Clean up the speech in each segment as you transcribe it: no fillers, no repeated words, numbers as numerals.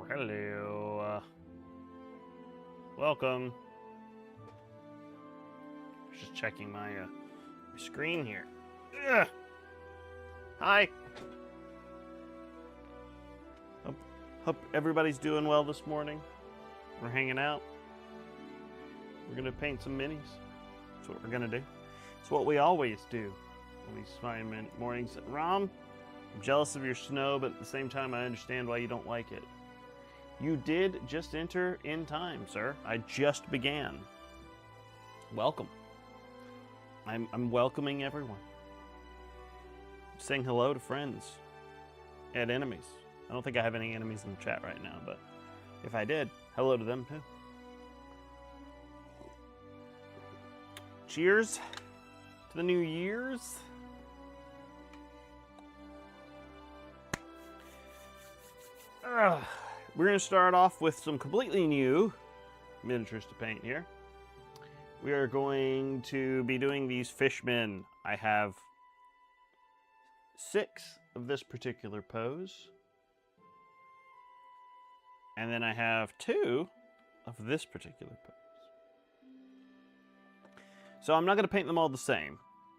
Hello. Welcome. Just checking my screen here. Ugh. Hi. Hope everybody's doing well this morning. We're hanging out. We're gonna paint some minis. That's what we're gonna do. It's what we always do on these fine mornings. Rom, I'm jealous of your snow, but at the same time, I understand why you don't like it. You did just enter in time, sir. I just began. Welcome. I'm welcoming everyone. Saying hello to friends and enemies. I don't think I have any enemies in the chat right now, but if I did, hello to them too. Cheers to the New Year's. We're going to start off with some completely new miniatures to paint here. We are going to be doing these fishmen. I have 6 of this particular pose. And then I have 2 of this particular pose. So I'm not going to paint them all the same.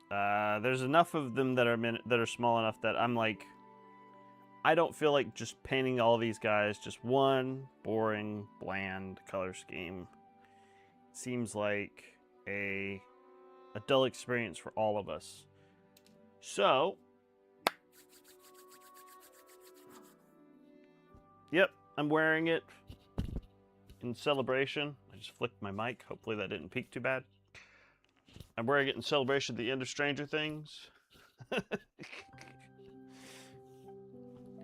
There's enough of them that are small enough that I'm like, I don't feel like just painting all these guys, just one boring, bland color scheme. Seems like a dull experience for all of us. So, yep, I'm wearing it in celebration. I just flicked my mic. Hopefully that didn't peak too bad. I'm wearing it in celebration of the end of Stranger Things.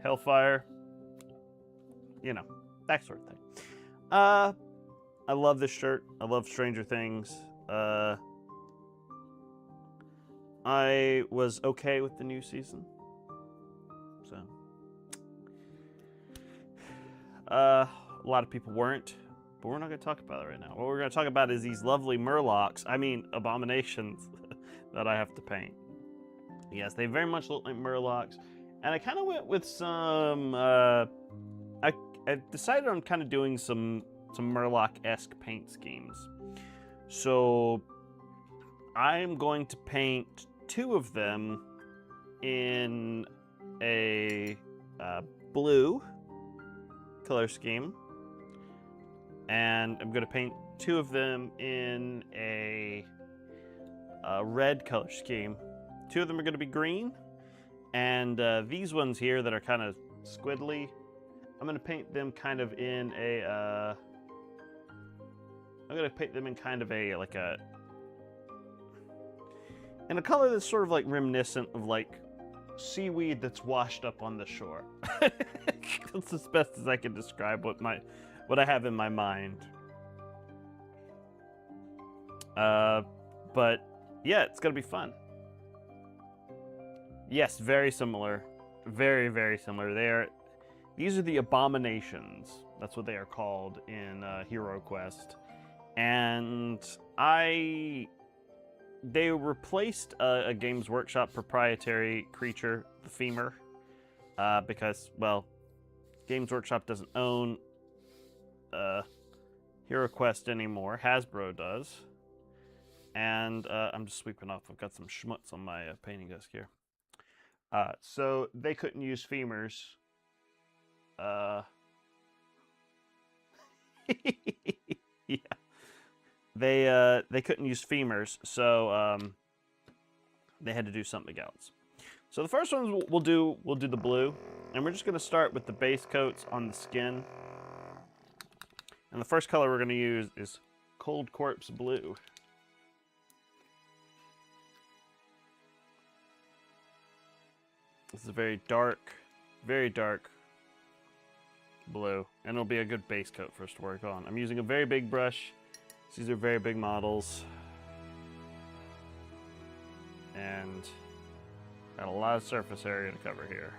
Hellfire, you know, that sort of thing. I love this shirt. I love Stranger Things. I was okay with the new season. So, a lot of people weren't, but we're not going to talk about it right now. What we're going to talk about is these lovely Murlocs, abominations that I have to paint. Yes, they very much look like Murlocs. And I kind of went with some, I decided on kind of doing some Murloc-esque paint schemes. So I'm going to paint 2 of them in a blue color scheme. And I'm going to paint 2 of them in a red color scheme. 2 of them are going to be green. And these ones here that are kind of squiddly, I'm going to paint them kind of in a, in a color that's sort of like reminiscent of like seaweed that's washed up on the shore. That's as best as I can describe what I have in my mind. But yeah, it's going to be fun. Yes, very similar. Very, very similar. These are the abominations. That's what they are called in Hero Quest. And they replaced a Games Workshop proprietary creature, the femur, because, well, Games Workshop doesn't own Hero Quest anymore. Hasbro does. And I'm just sweeping off. I've got some schmutz on my painting desk here. So they couldn't use femurs. Yeah. They couldn't use femurs, so they had to do something else. So the first ones we'll do the blue, and we're just going to start with the base coats on the skin. And the first color we're going to use is Cold Corpse Blue. This is a very dark blue, and it'll be a good base coat for us to work on. I'm using a very big brush. These are very big models, and got a lot of surface area to cover here.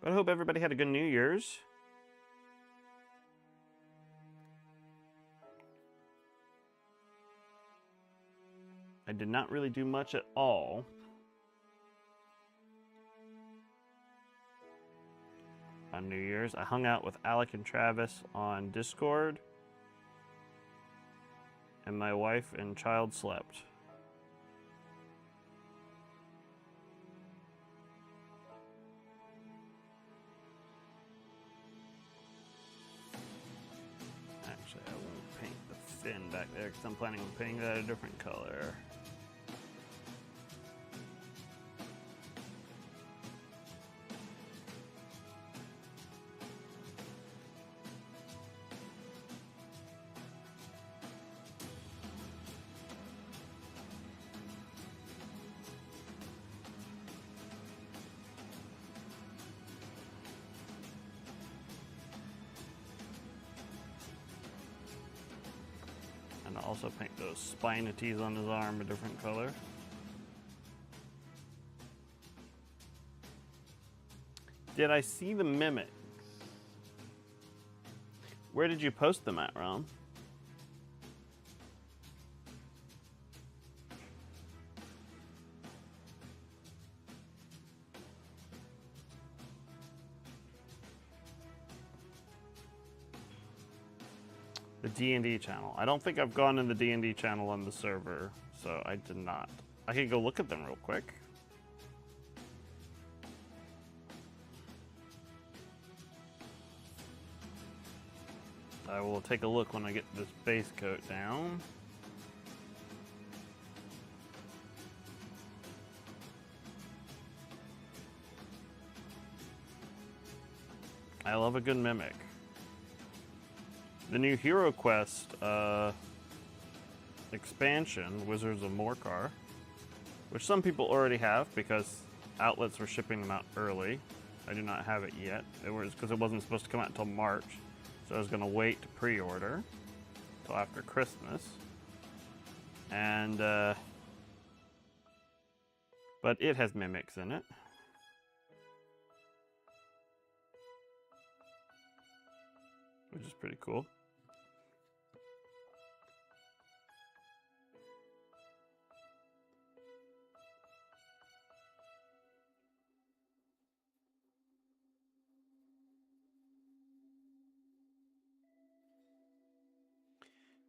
But I hope everybody had a good New Year's. I did not really do much at all. On New Year's, I hung out with Alec and Travis on Discord, and my wife and child slept. Actually, I won't paint the fin back there because I'm planning on painting that a different color. And I'll also paint those spinaties on his arm a different color. Did I see the mimics? Where did you post them at, Ron? The D&D channel. I don't think I've gone in the D&D channel on the server, so I did not. I can go look at them real quick. I will take a look when I get this base coat down. I love a good mimic. The new Hero Quest expansion, Wizards of Morcar, which some people already have because outlets were shipping them out early. I do not have it yet. It was because it wasn't supposed to come out until March, so I was going to wait to pre-order until after Christmas. And but it has mimics in it. Which is pretty cool.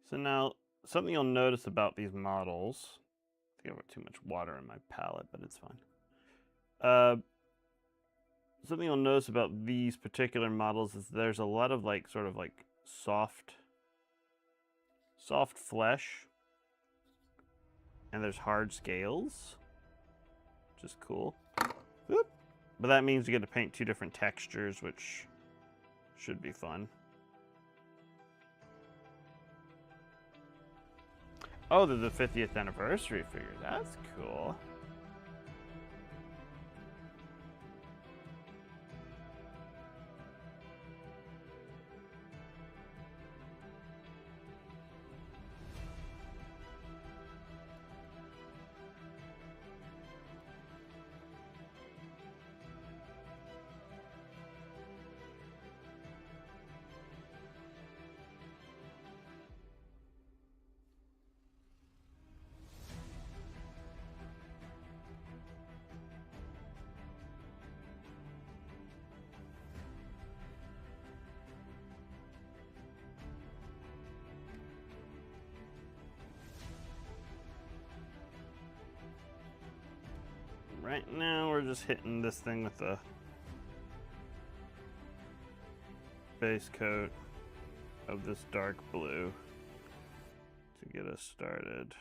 So now, something you'll notice about these models, I think I've got too much water in my palette, but it's fine. Something you'll notice about these particular models is there's a lot of like sort of like soft flesh, and there's hard scales, which is cool. Whoop. But that means you get to paint two different textures, which should be fun. Oh, they're the 50th anniversary figure. That's cool. right now we're just hitting this thing with the base coat of this dark blue to get us started.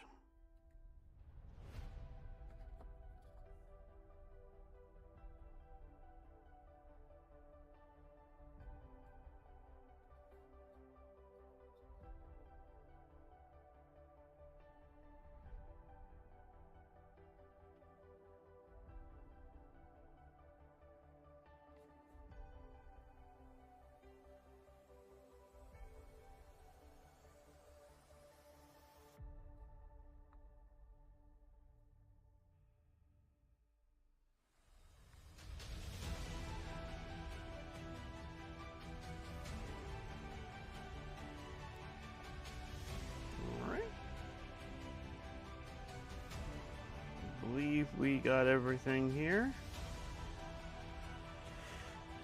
We got everything here.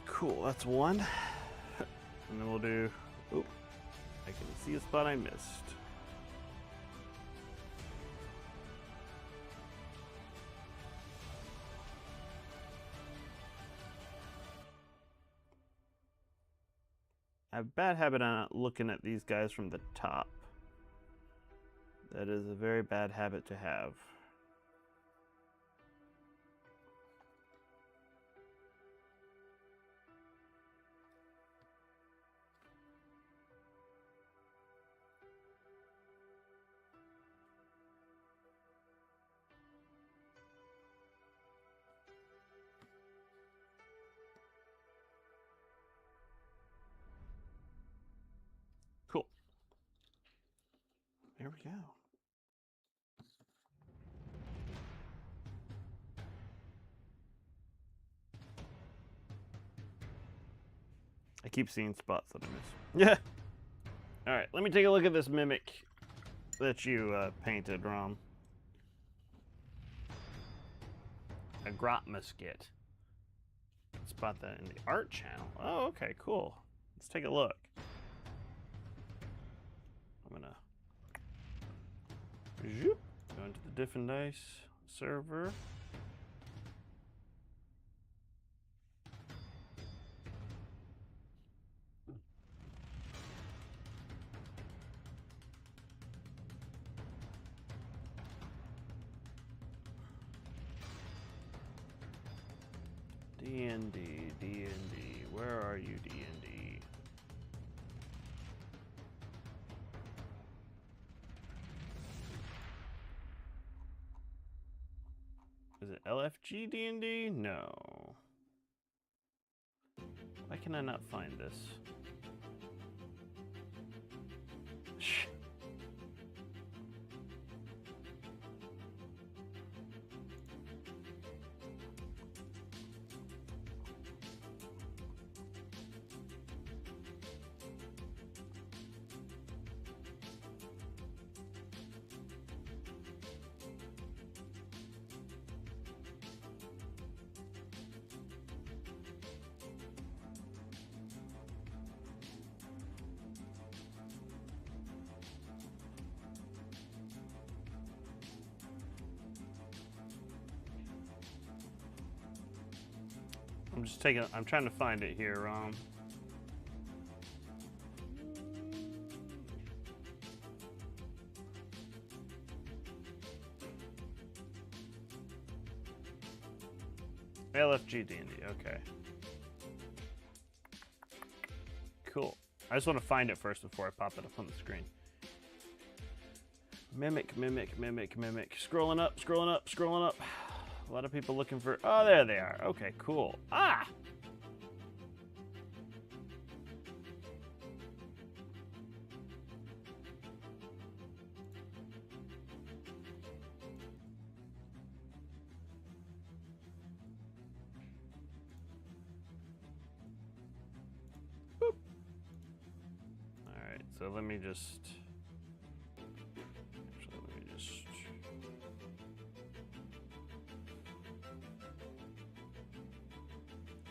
Cool, that's one. And then we'll do, oop, I can see a spot I missed. I have a bad habit on not looking at these guys from the top. That is a very bad habit to have. Cool. There we go. I keep seeing spots that I miss. Yeah. All right, let me take a look at this mimic that you painted, Rom. A grot musket. Spot that in the art channel. Oh, okay, cool. Let's take a look. I'm gonna go into the Diff and Dice server. D&D, D&D, where are you, D&D? Is it LFG D&D? No. Why can I not find this? Shh. I'm trying to find it here, LFG D&D, okay. Cool. I just want to find it first before I pop it up on the screen. Mimic, mimic, mimic, mimic. Scrolling up, scrolling up, scrolling up. A lot of people looking for, oh, there they are. Okay, cool. Ah! Boop. All right, so let me just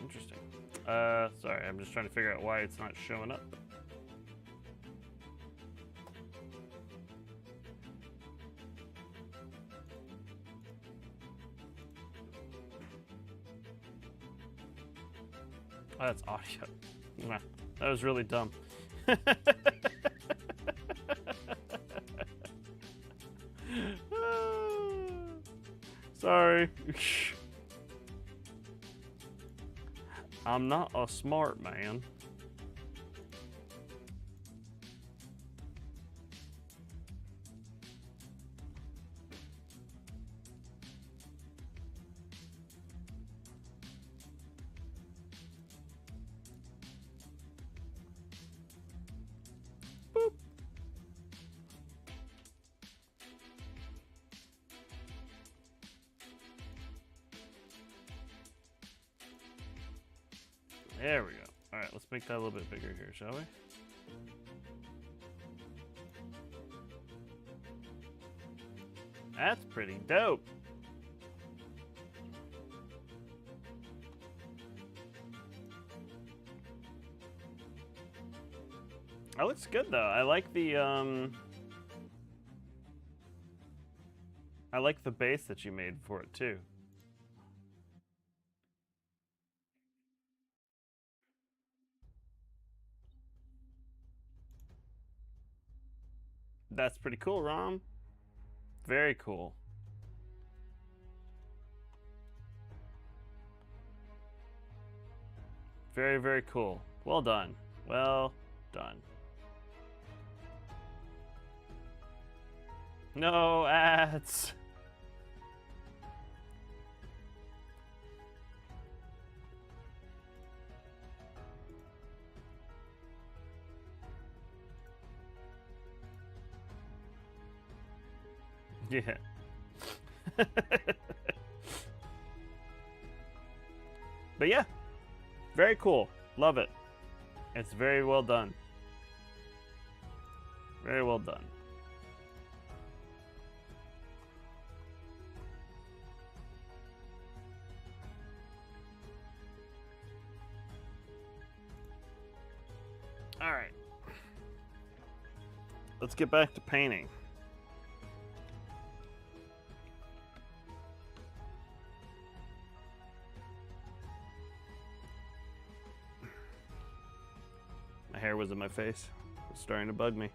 interesting. Sorry, I'm just trying to figure out why it's not showing up. Oh, that's audio. Wow, that was really dumb. Sorry. I'm not a smart man. Boop. There we go. All right, let's make that a little bit bigger here, shall we? That's pretty dope. That looks good though. I like the base that you made for it too. That's pretty cool, Rom. Very cool. Very, very cool. Well done. Well done. No ads. Yeah. But yeah, very cool. Love it. It's very well done. Very well done. All right. Let's get back to painting. My hair was in my face. It's starting to bug me.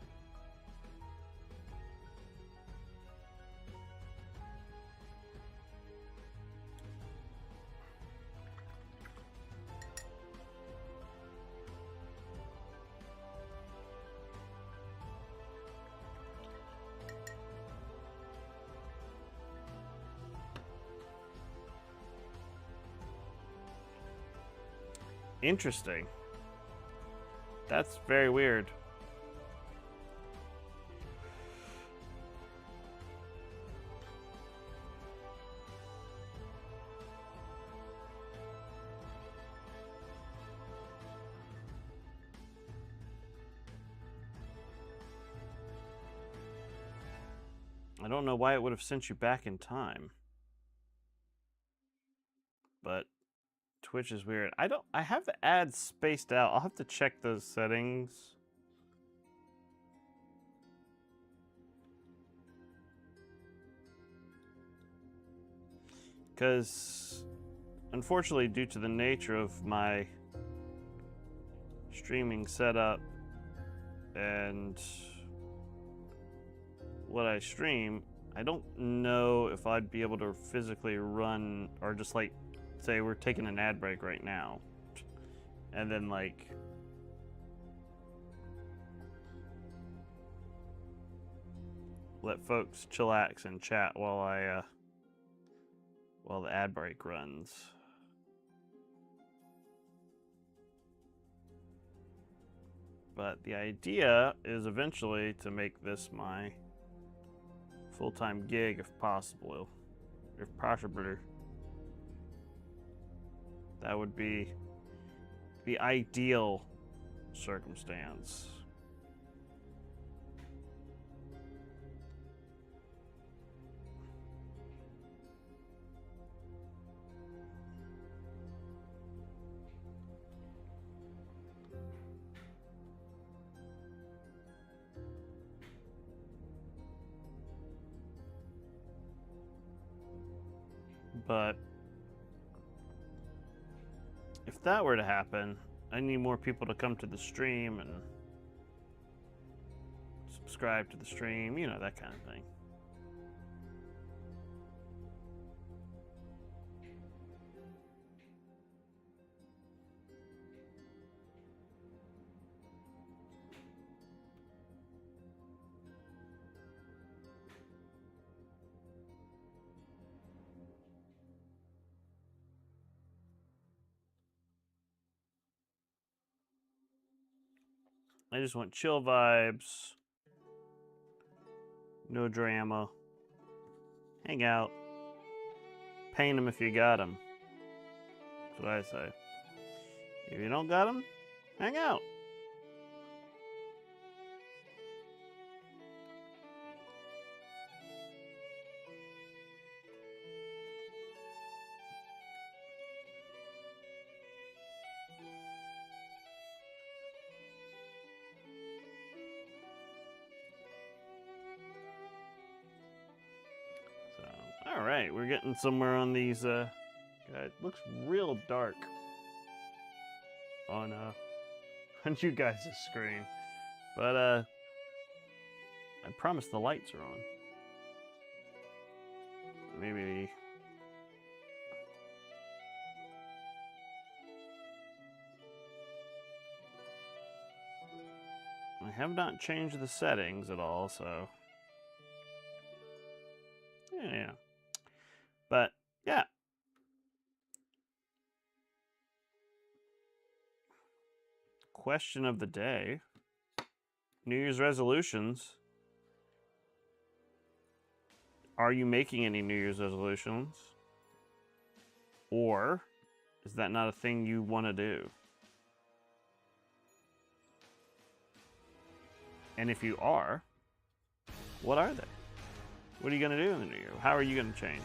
Interesting. That's very weird. I don't know why it would have sent you back in time. But Twitch is weird. I have the ads spaced out. I'll have to check those settings. Because unfortunately, due to the nature of my streaming setup and what I stream, I don't know if I'd be able to physically run, or just like say we're taking an ad break right now and then like let folks chillax and chat while the ad break runs. But the idea is eventually to make this my full-time gig if possible. If possible. That would be the ideal circumstance. But if that were to happen, I need more people to come to the stream and subscribe to the stream, you know, that kind of thing. I just want chill vibes. No drama. Hang out. Paint them if you got them. That's what I say. If you don't got them, hang out. All right, we're getting somewhere on these. It looks real dark on you guys' screen, but I promise the lights are on. Maybe. I have not changed the settings at all, so yeah. But yeah. Question of the day. New Year's resolutions. Are you making any New Year's resolutions? Or is that not a thing you want to do? And if you are, what are they? What are you going to do in the new year? How are you going to change?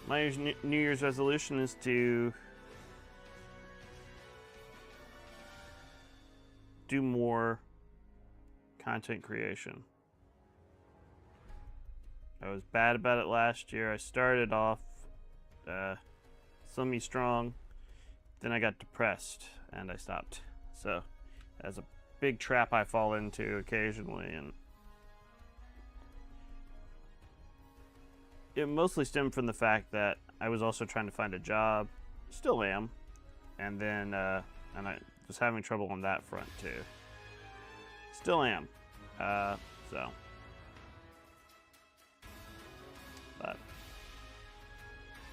My New Year's resolution is to do more content creation. I was bad about it last year. I started off semi-strong, then I got depressed and I stopped. So that's a big trap I fall into occasionally, and it mostly stemmed from the fact that I was also trying to find a job, still am, and then and I was having trouble on that front too. Still am, so. But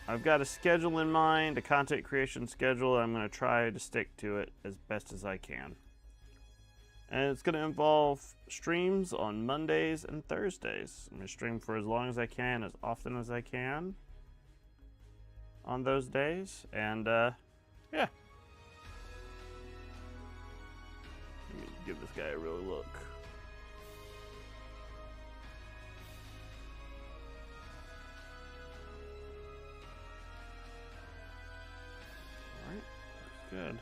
I've got a schedule in mind, a content creation schedule. I'm going to try to stick to it as best as I can. And it's going to involve streams on Mondays and Thursdays. I'm going to stream for as long as I can, as often as I can on those days. And yeah. Let me give this guy a real look. Alright, good.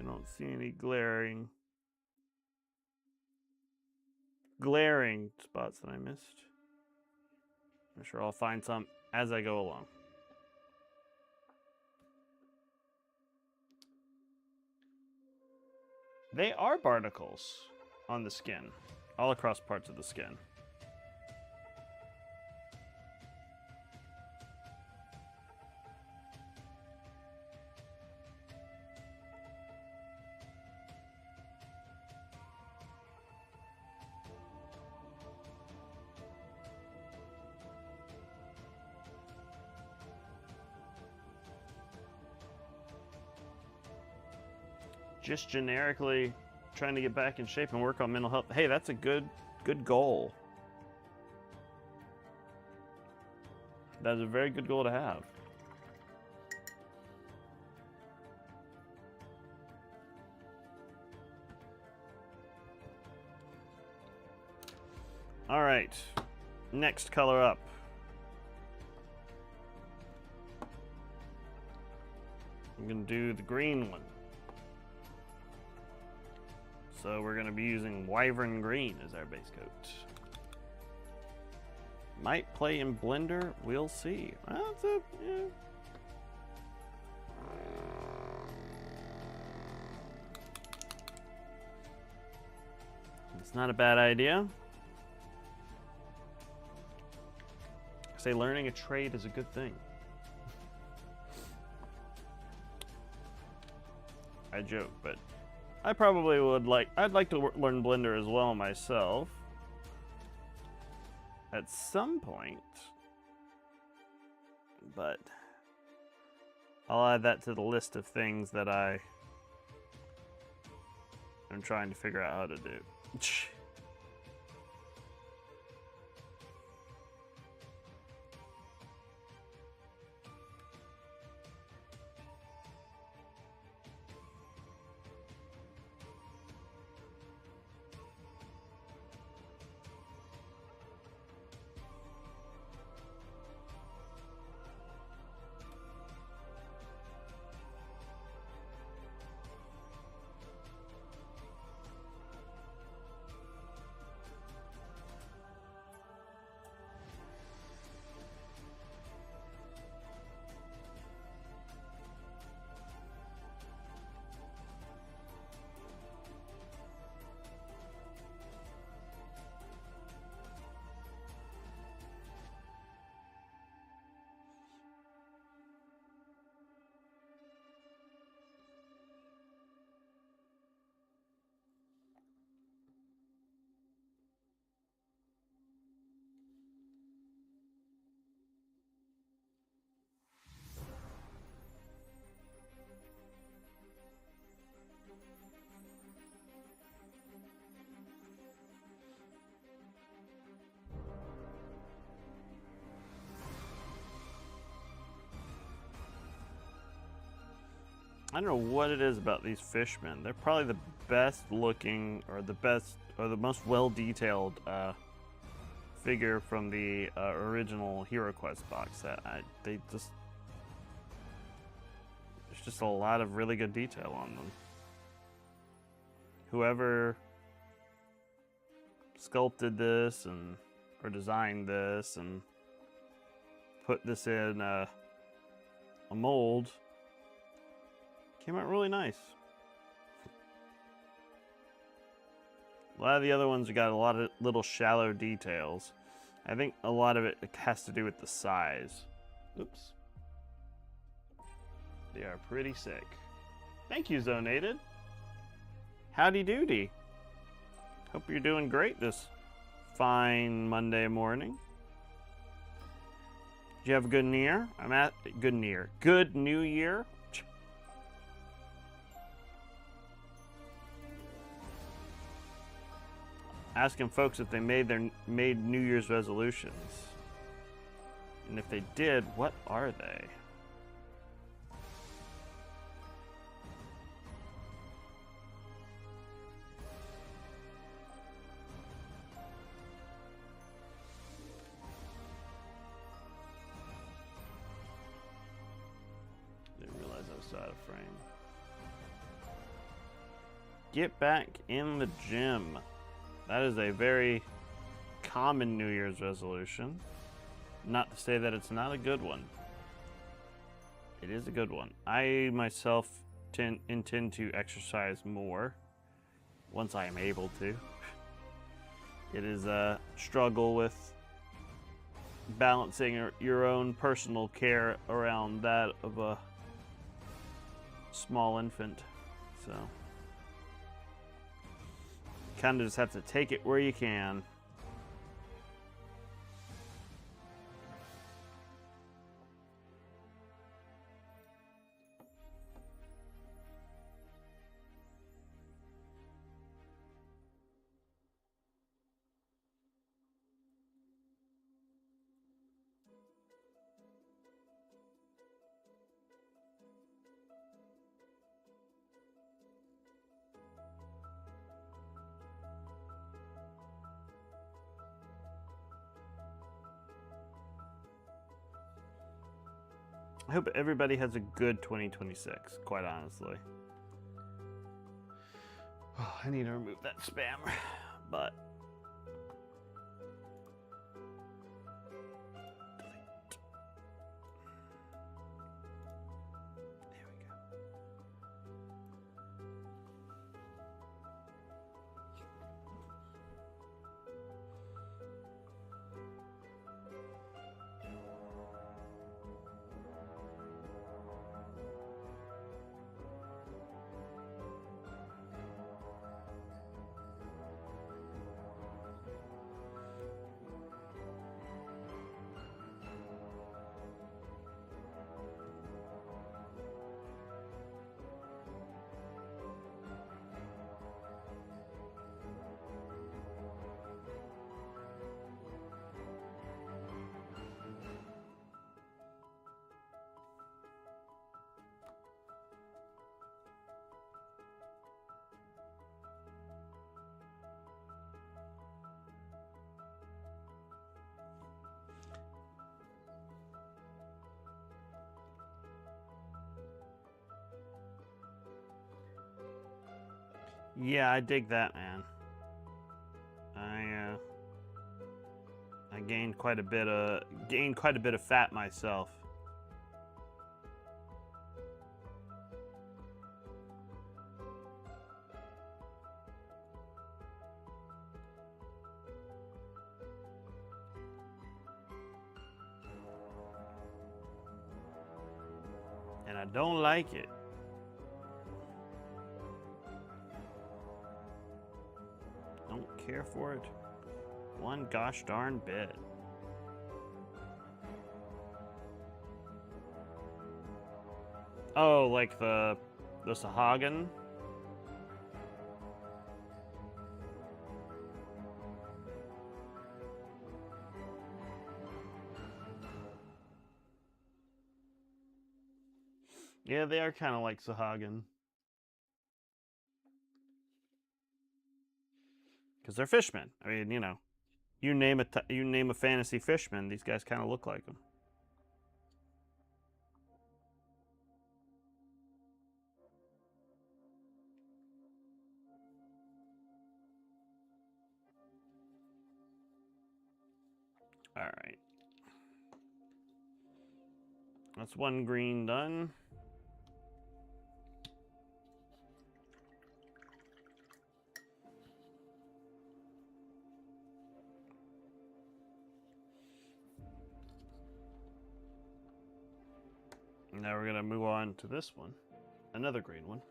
I don't see any glaring spots that I missed. I'm sure I'll find some as I go along. They are barnacles on the skin, all across parts of the skin. Just generically trying to get back in shape and work on mental health. Hey, that's a good goal. That's a very good goal to have. All right, next color up. I'm gonna do the green one. So we're gonna be using Wyvern Green as our base coat. Might play in Blender, we'll see. Well, yeah. It's not a bad idea. I say learning a trade is a good thing. I joke, but I probably would I'd like to learn Blender as well myself. At some point. But I'll add that to the list of things that I am trying to figure out how to do. I don't know what it is about these fishmen. They're probably the best looking, or the most well detailed figure from the original Hero Quest box set. There's just a lot of really good detail on them. Whoever sculpted this or designed this and put this in a mold came out really nice. A lot of the other ones got a lot of little shallow details. I think a lot of it has to do with the size. Oops. They are pretty sick. Thank you, Zonated. Howdy doody. Hope you're doing great this fine Monday morning. Did you have a good New Year? Good New Year. Asking folks if they made New Year's resolutions. And if they did, what are they? Didn't realize I was out of frame. Get back in the gym. That is a very common New Year's resolution. Not to say that it's not a good one. It is a good one. I myself intend to exercise more once I am able to. It is a struggle with balancing your own personal care around that of a small infant. So kind of just have to take it where you can. I hope everybody has a good 2026, quite honestly. Oh, I need to remove that spam, but... There we go. Yeah, I dig that, man. I gained quite a bit of fat myself. And I don't like it. Don't care for it one gosh darn bit. Oh, like the Sahagin? Yeah, they are kind of like Sahagin. Because they're fishmen. I mean, you know, you name a fantasy fishman, these guys kind of look like them. All right. That's one green done. Now we're gonna move on to this one, another green one.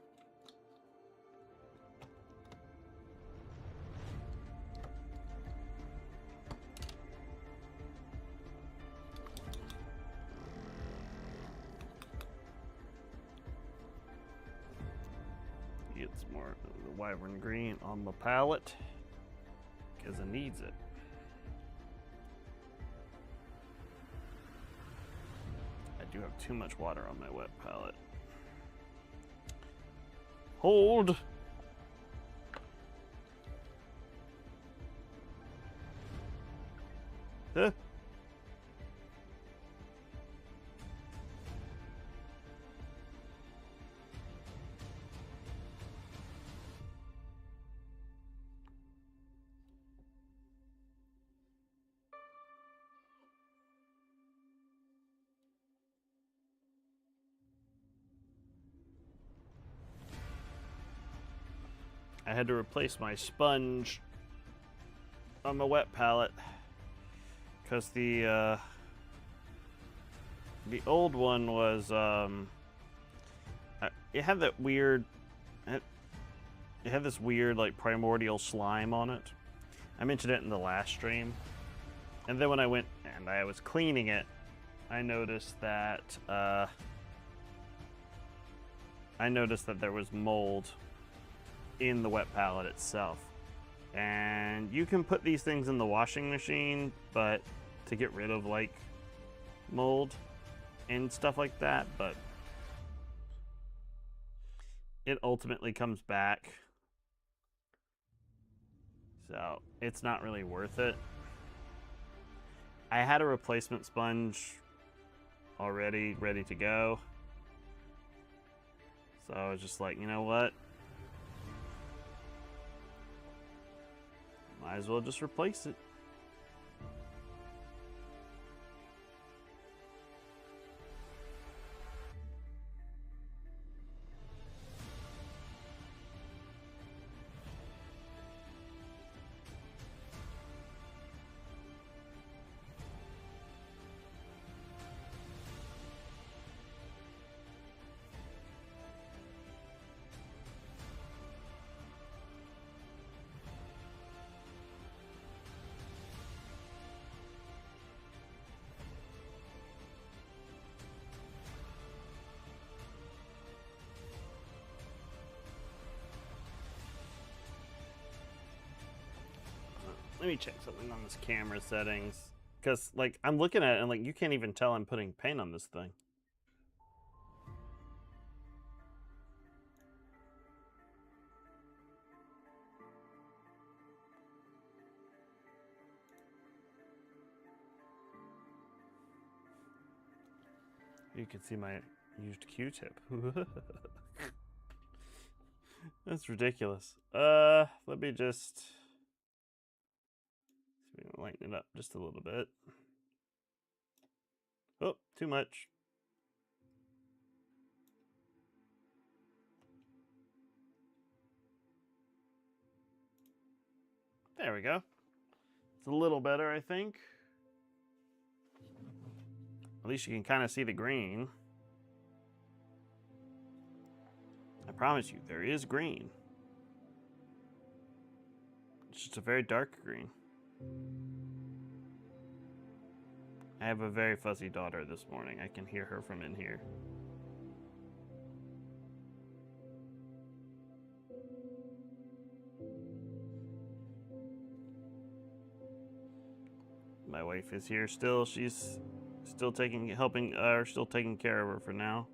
Get some more of the wyvern green on the palette because it needs it. I do have too much water on my wet palette. Hold! Huh? I had to replace my sponge on my wet palette because the old one was it had that weird it had this weird like primordial slime on it. I mentioned it in the last stream, and then when I went and I was cleaning it, I noticed that there was mold in the wet palette itself. And you can put these things in the washing machine, but to get rid of like mold and stuff like that, but it ultimately comes back. So it's not really worth it. I had a replacement sponge already ready to go. So I was just like, you know what? Might as well just replace it. Let me check something on this camera settings. Because, like, I'm looking at it and, like, you can't even tell I'm putting paint on this thing. You can see my used Q-tip. That's ridiculous. Let me just... see if we can lighten it up just a little bit. Oh, too much. There we go. It's a little better, I think. At least you can kind of see the green. I promise you, there is green. It's just a very dark green. I have a very fuzzy daughter this morning. I can hear her from in here. My wife is here still. She's still taking care of her for now.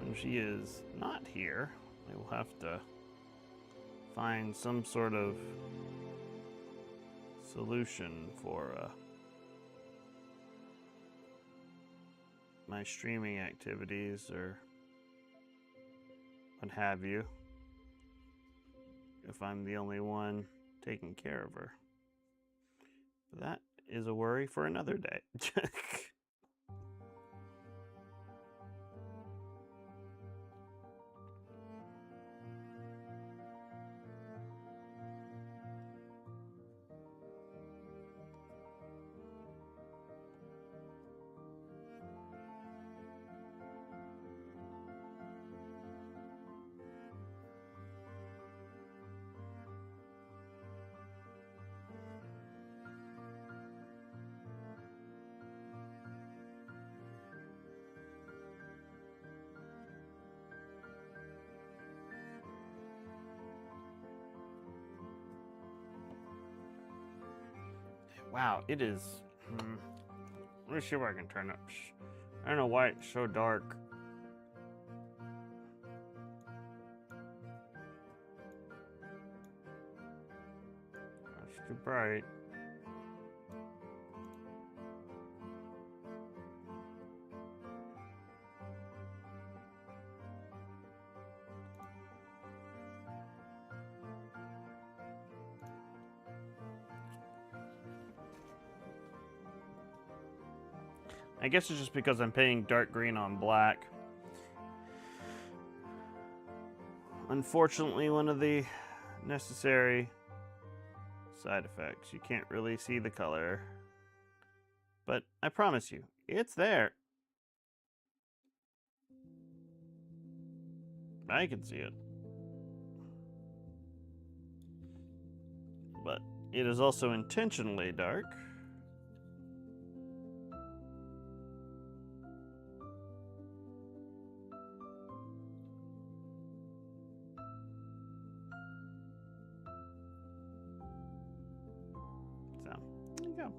When she is not here, I will have to find some sort of solution for my streaming activities or what have you, if I'm the only one taking care of her. But that is a worry for another day. Wow, it is. Let me see if I can turn up. I don't know why it's so dark. That's too bright. I guess it's just because I'm painting dark green on black. Unfortunately, one of the necessary side effects. You can't really see the color. But I promise you, it's there. I can see it. But it is also intentionally dark. So, there you go.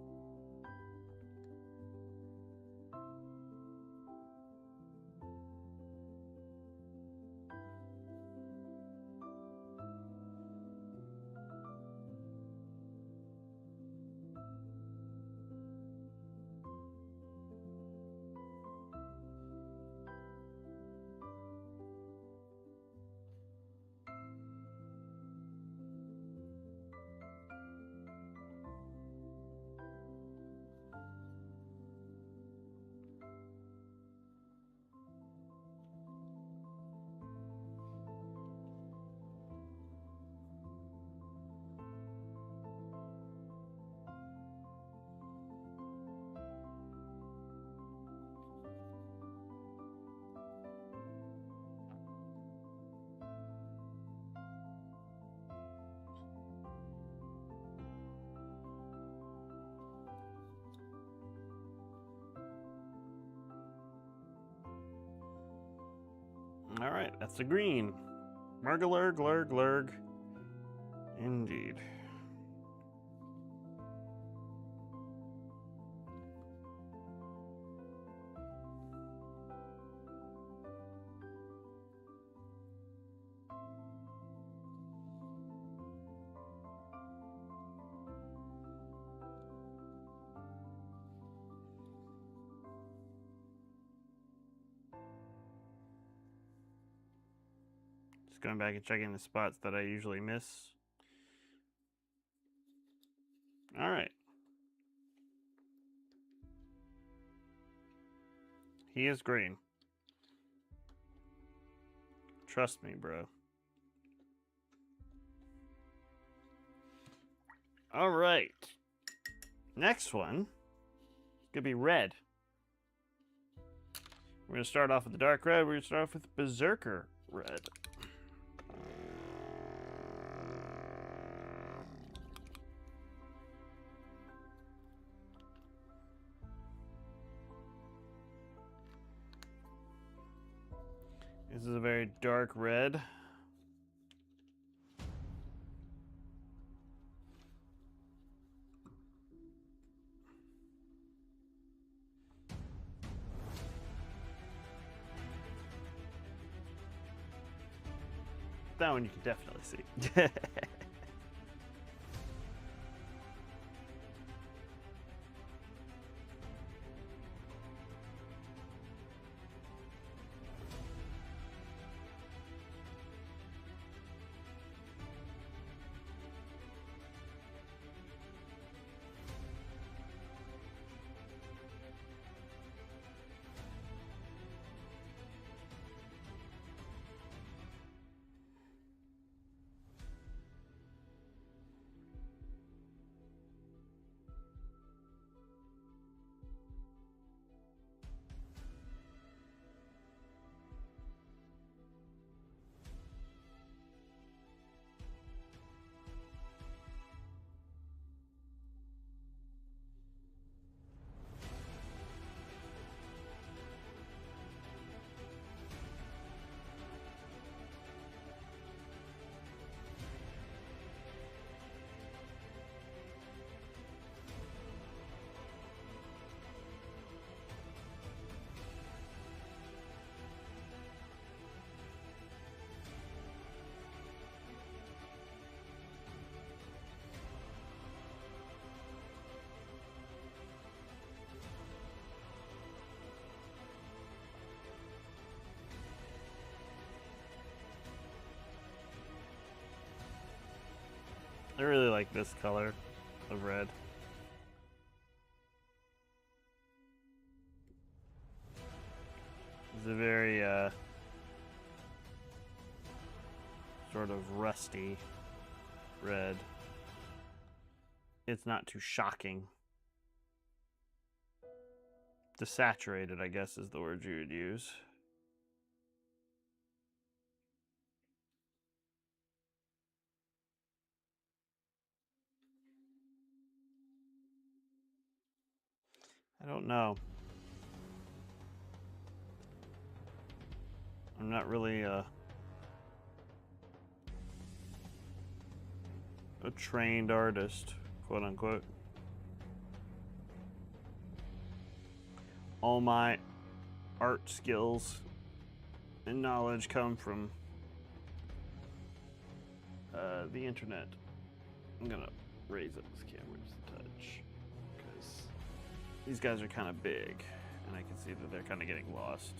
All right, that's the green. Murglurg, lurg, lurg. Indeed. Just going back and checking the spots that I usually miss. All right. He is green. Trust me, bro. All right. Next one could be red. We're going to start off with the dark red. We're going to start off with Berserker red. This is a very dark red. That one you can definitely see. I really like this color of red. It's a very sort of rusty red. It's not too shocking. Desaturated, I guess, is the word you would use. I don't know. I'm not really a trained artist, quote unquote. All my art skills and knowledge come from the internet. I'm gonna raise up this camera just a touch because these guys are kind of big and I can see that they're kind of getting lost.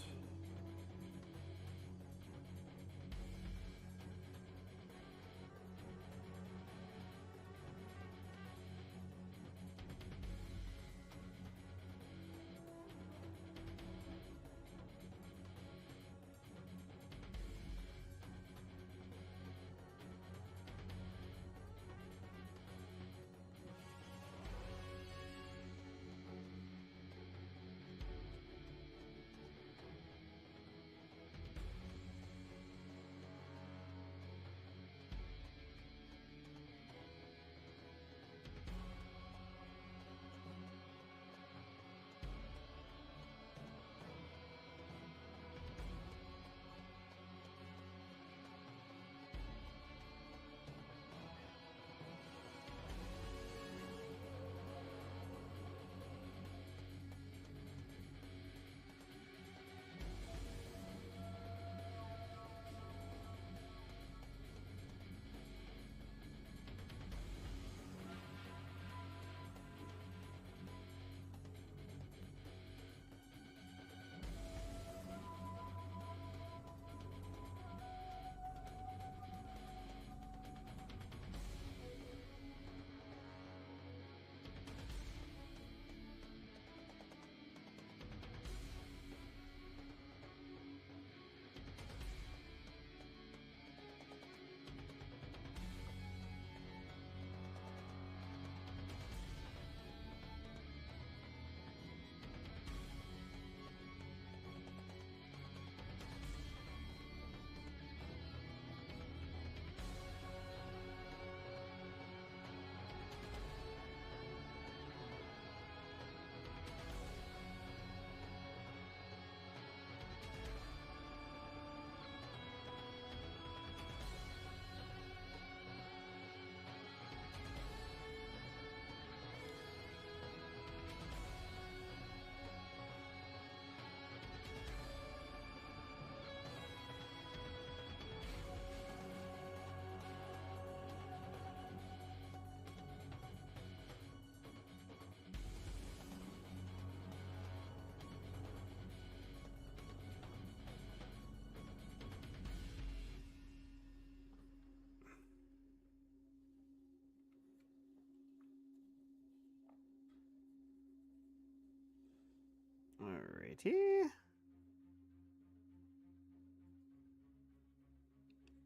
Alrighty.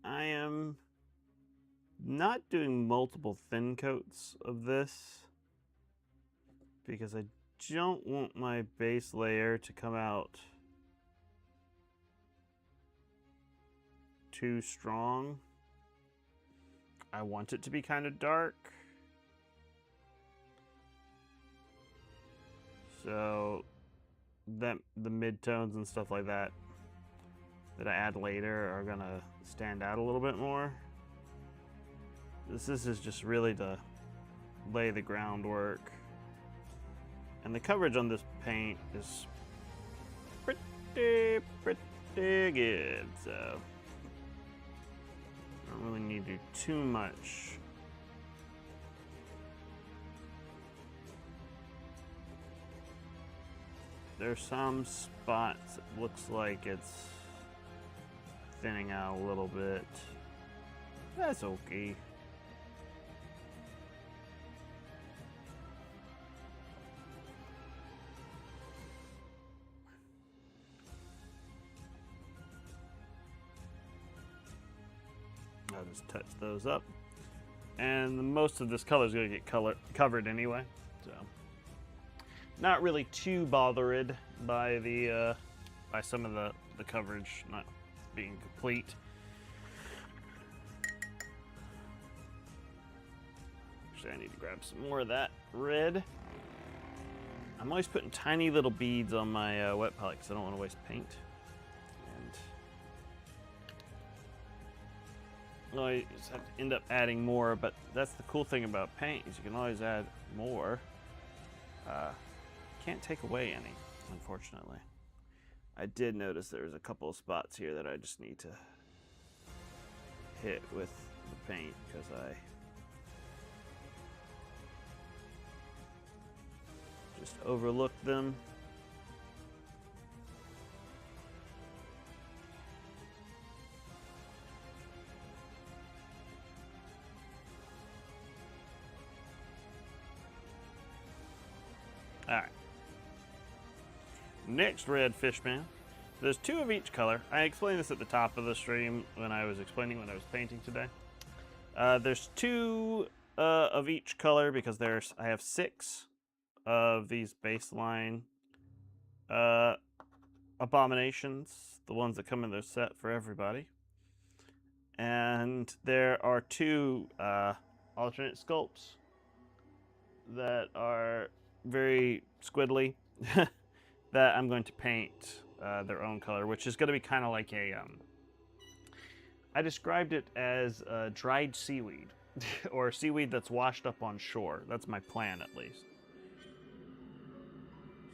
I am not doing multiple thin coats of this because I don't want my base layer to come out too strong. I want it to be kind of dark. So that the midtones and stuff like that that I add later are gonna stand out a little bit more. This is just really to lay the groundwork. And the coverage on this paint is pretty good, so I don't really need to do too much. There's some spots it looks like it's thinning out a little bit. That's okay. I'll just touch those up. And most of this color is going to get covered anyway, so not really too bothered by the by some of the coverage not being complete. Actually, I need to grab some more of that red. I'm always putting tiny little beads on my wet palette because I don't want to waste paint. And I always have to end up adding more, but that's the cool thing about paint is you can always add more. Can't take away any, unfortunately. I did notice there was a couple of spots here that I just need to hit with the paint because I just overlooked them. All right. Next red fishman. There's 2 of each color. I explained this at the top of the stream when I was explaining when I was painting today. There's 2 of each color because I have 6 of these baseline abominations, the ones that come in their set for everybody. And there are 2 alternate sculpts that are very squiddly that I'm going to paint their own color, which is going to be kind of like a I described it as dried seaweed or seaweed that's washed up on shore. That's my plan, at least.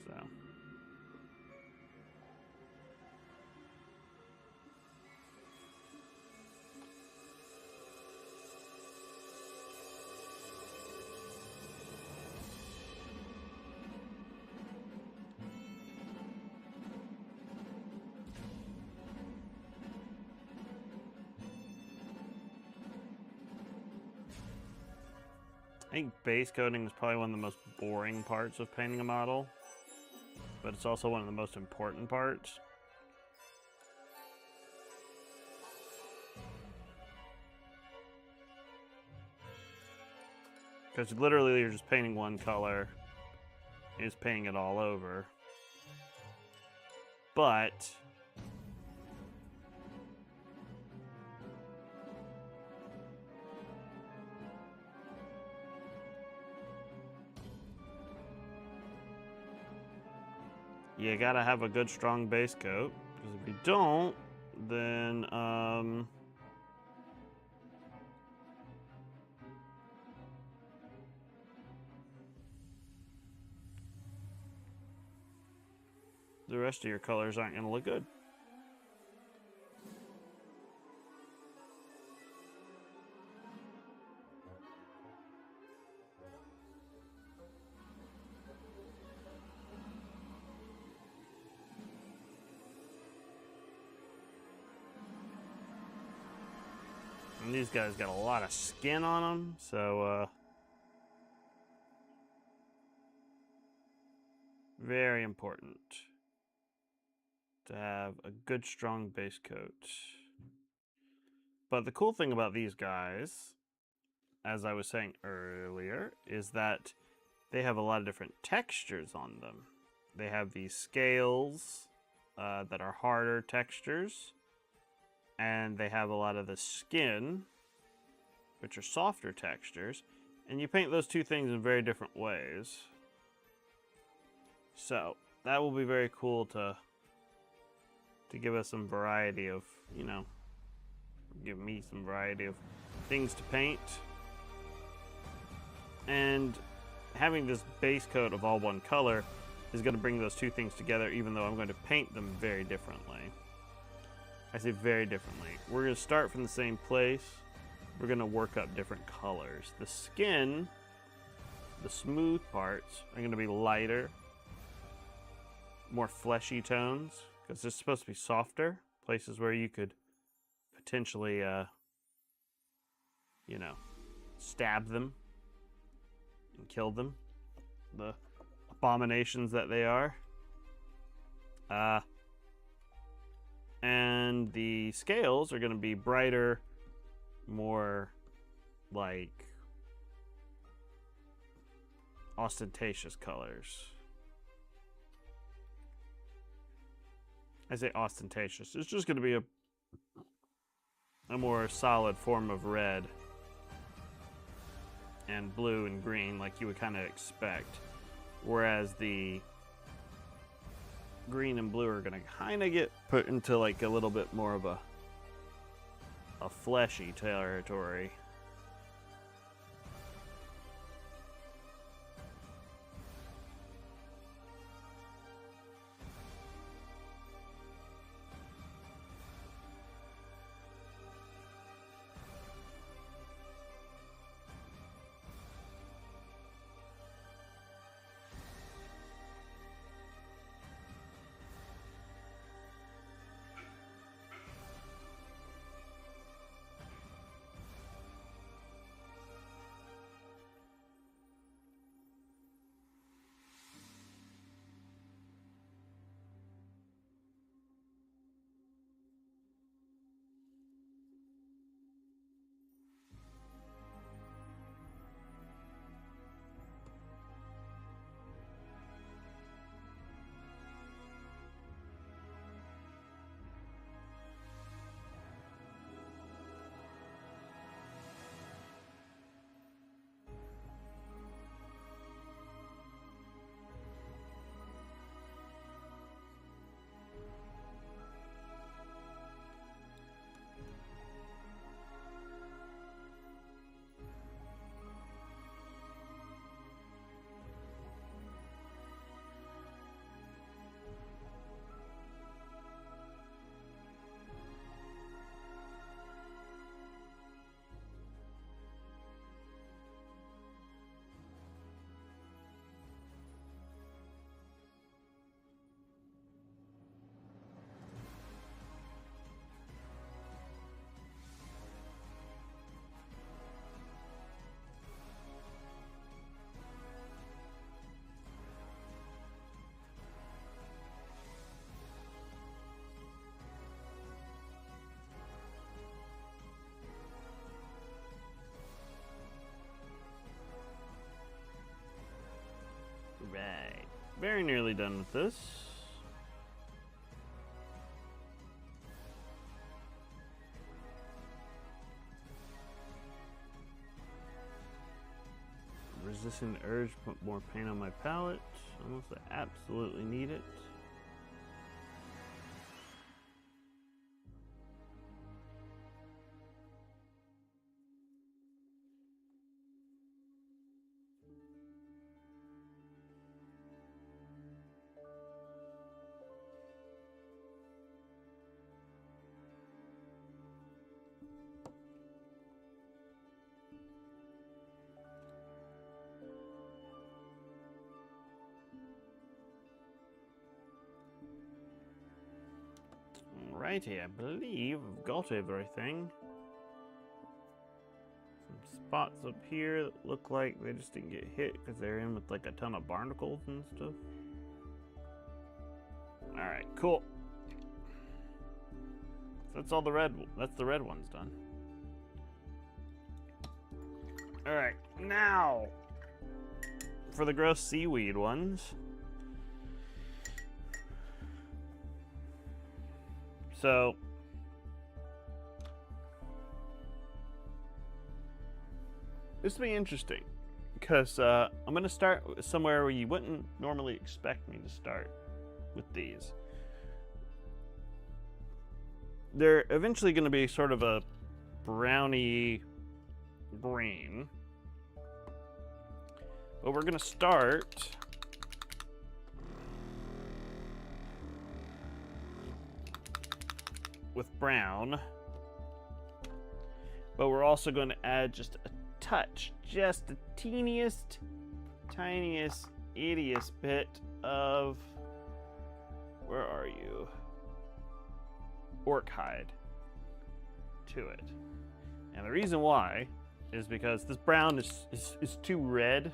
So I think base coating is probably one of the most boring parts of painting a model, but it's also one of the most important parts. Because literally you're just painting one color, you're just painting it all over. But you gotta have a good strong base coat, because if you don't, then the rest of your colors aren't gonna look good. And these guys got a lot of skin on them, so very important to have a good strong base coat. But the cool thing about these guys, as I was saying earlier, is that they have a lot of different textures on them. They have these scales that are harder textures, and they have a lot of the skin, which are softer textures, and you paint those 2 things in very different ways. So that will be very cool to give us some variety of, you know, give me some variety of things to paint. And having this base coat of all one color is going to bring those 2 things together, even though I'm going to paint them very differently. I say very differently. We're going to start from the same place. We're going to work up different colors. The skin, the smooth parts, are going to be lighter, more fleshy tones, because it's supposed to be softer. Places where you could potentially, you know, stab them and kill them. The abominations that they are. And the scales are going to be brighter, more like ostentatious colors. I say ostentatious. It's just going to be a more solid form of red and blue and green, like you would kind of expect. Whereas the green and blue are gonna kind of get put into like a little bit more of a fleshy territory. Right. Very nearly done with this. Resisting the urge to put more paint on my palette. Almost I absolutely need it. Alrighty, I believe I've got everything. Some spots up here that look like they just didn't get hit because they're in with like a ton of barnacles and stuff. Alright, cool. So that's all the red one's done. Alright, now for the gross seaweed ones. So this will be interesting because I'm going to start somewhere where you wouldn't normally expect me to start with these. They're eventually going to be sort of a browny green, but we're going to start with brown, but we're also going to add just a touch, just the teeniest, tiniest, ittiest bit of, where are you? Orc hide to it. And the reason why is because this brown is too red.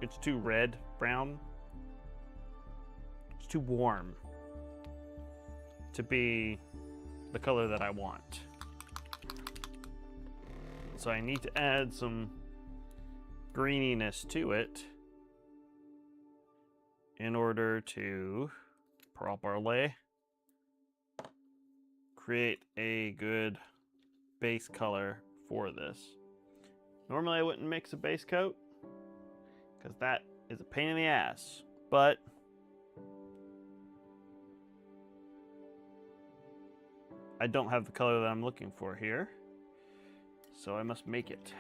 It's too red brown. It's too warm to be the color that I want. So I need to add some greeniness to it in order to properly create a good base color for this. Normally I wouldn't mix a base coat because that is a pain in the ass, but I don't have the color that I'm looking for here, so I must make it.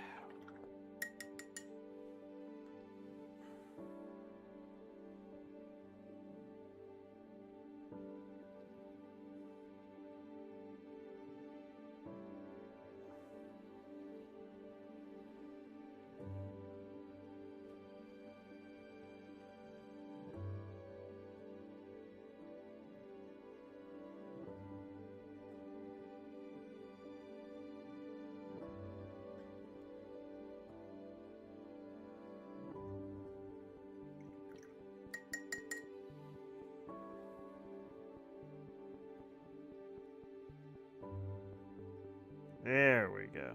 There we go.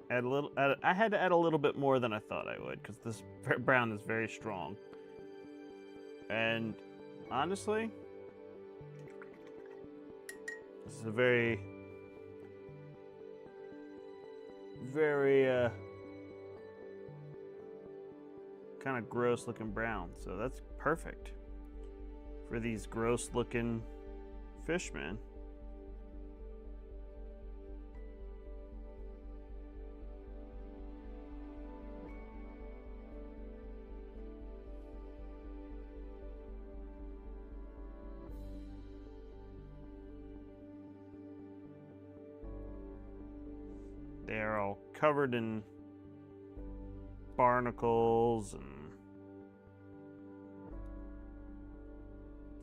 Add a little. I had to add a little bit more than I thought I would because this brown is very strong. And honestly, this is a very kind of gross looking brown. So that's perfect for these gross looking fishmen. They're all covered in barnacles and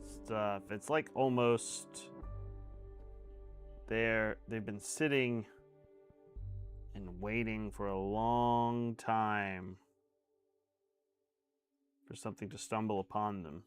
stuff. It's like almost they've been sitting and waiting for a long time for something to stumble upon them.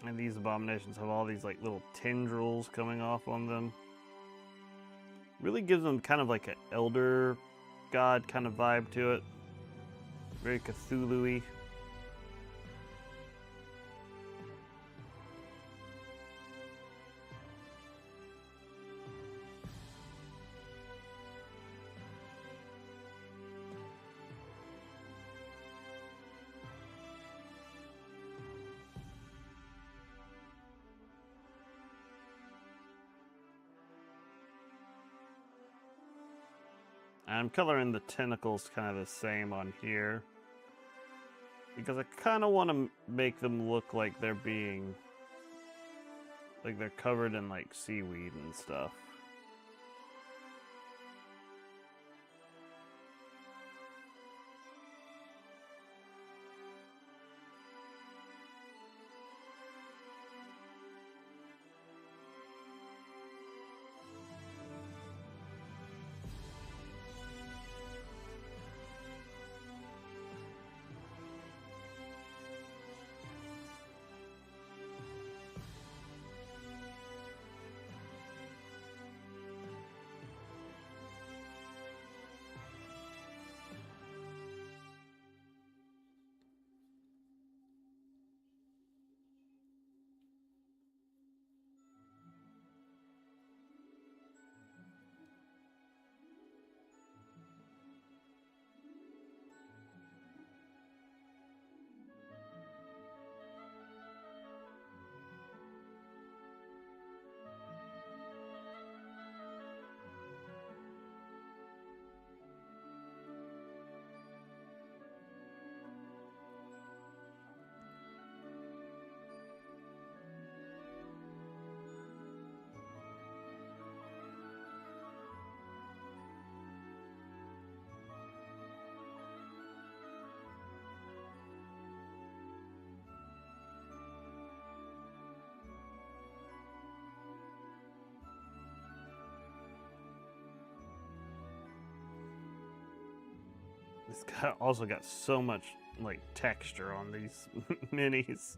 And these abominations have all these like little tendrils coming off on them. Really gives them kind of like an elder god kind of vibe to it. Very Cthulhu-y. I'm coloring the tentacles kind of the same on here because I kind of want to make them look like they're covered in like seaweed and stuff. It's also got so much like texture on these minis.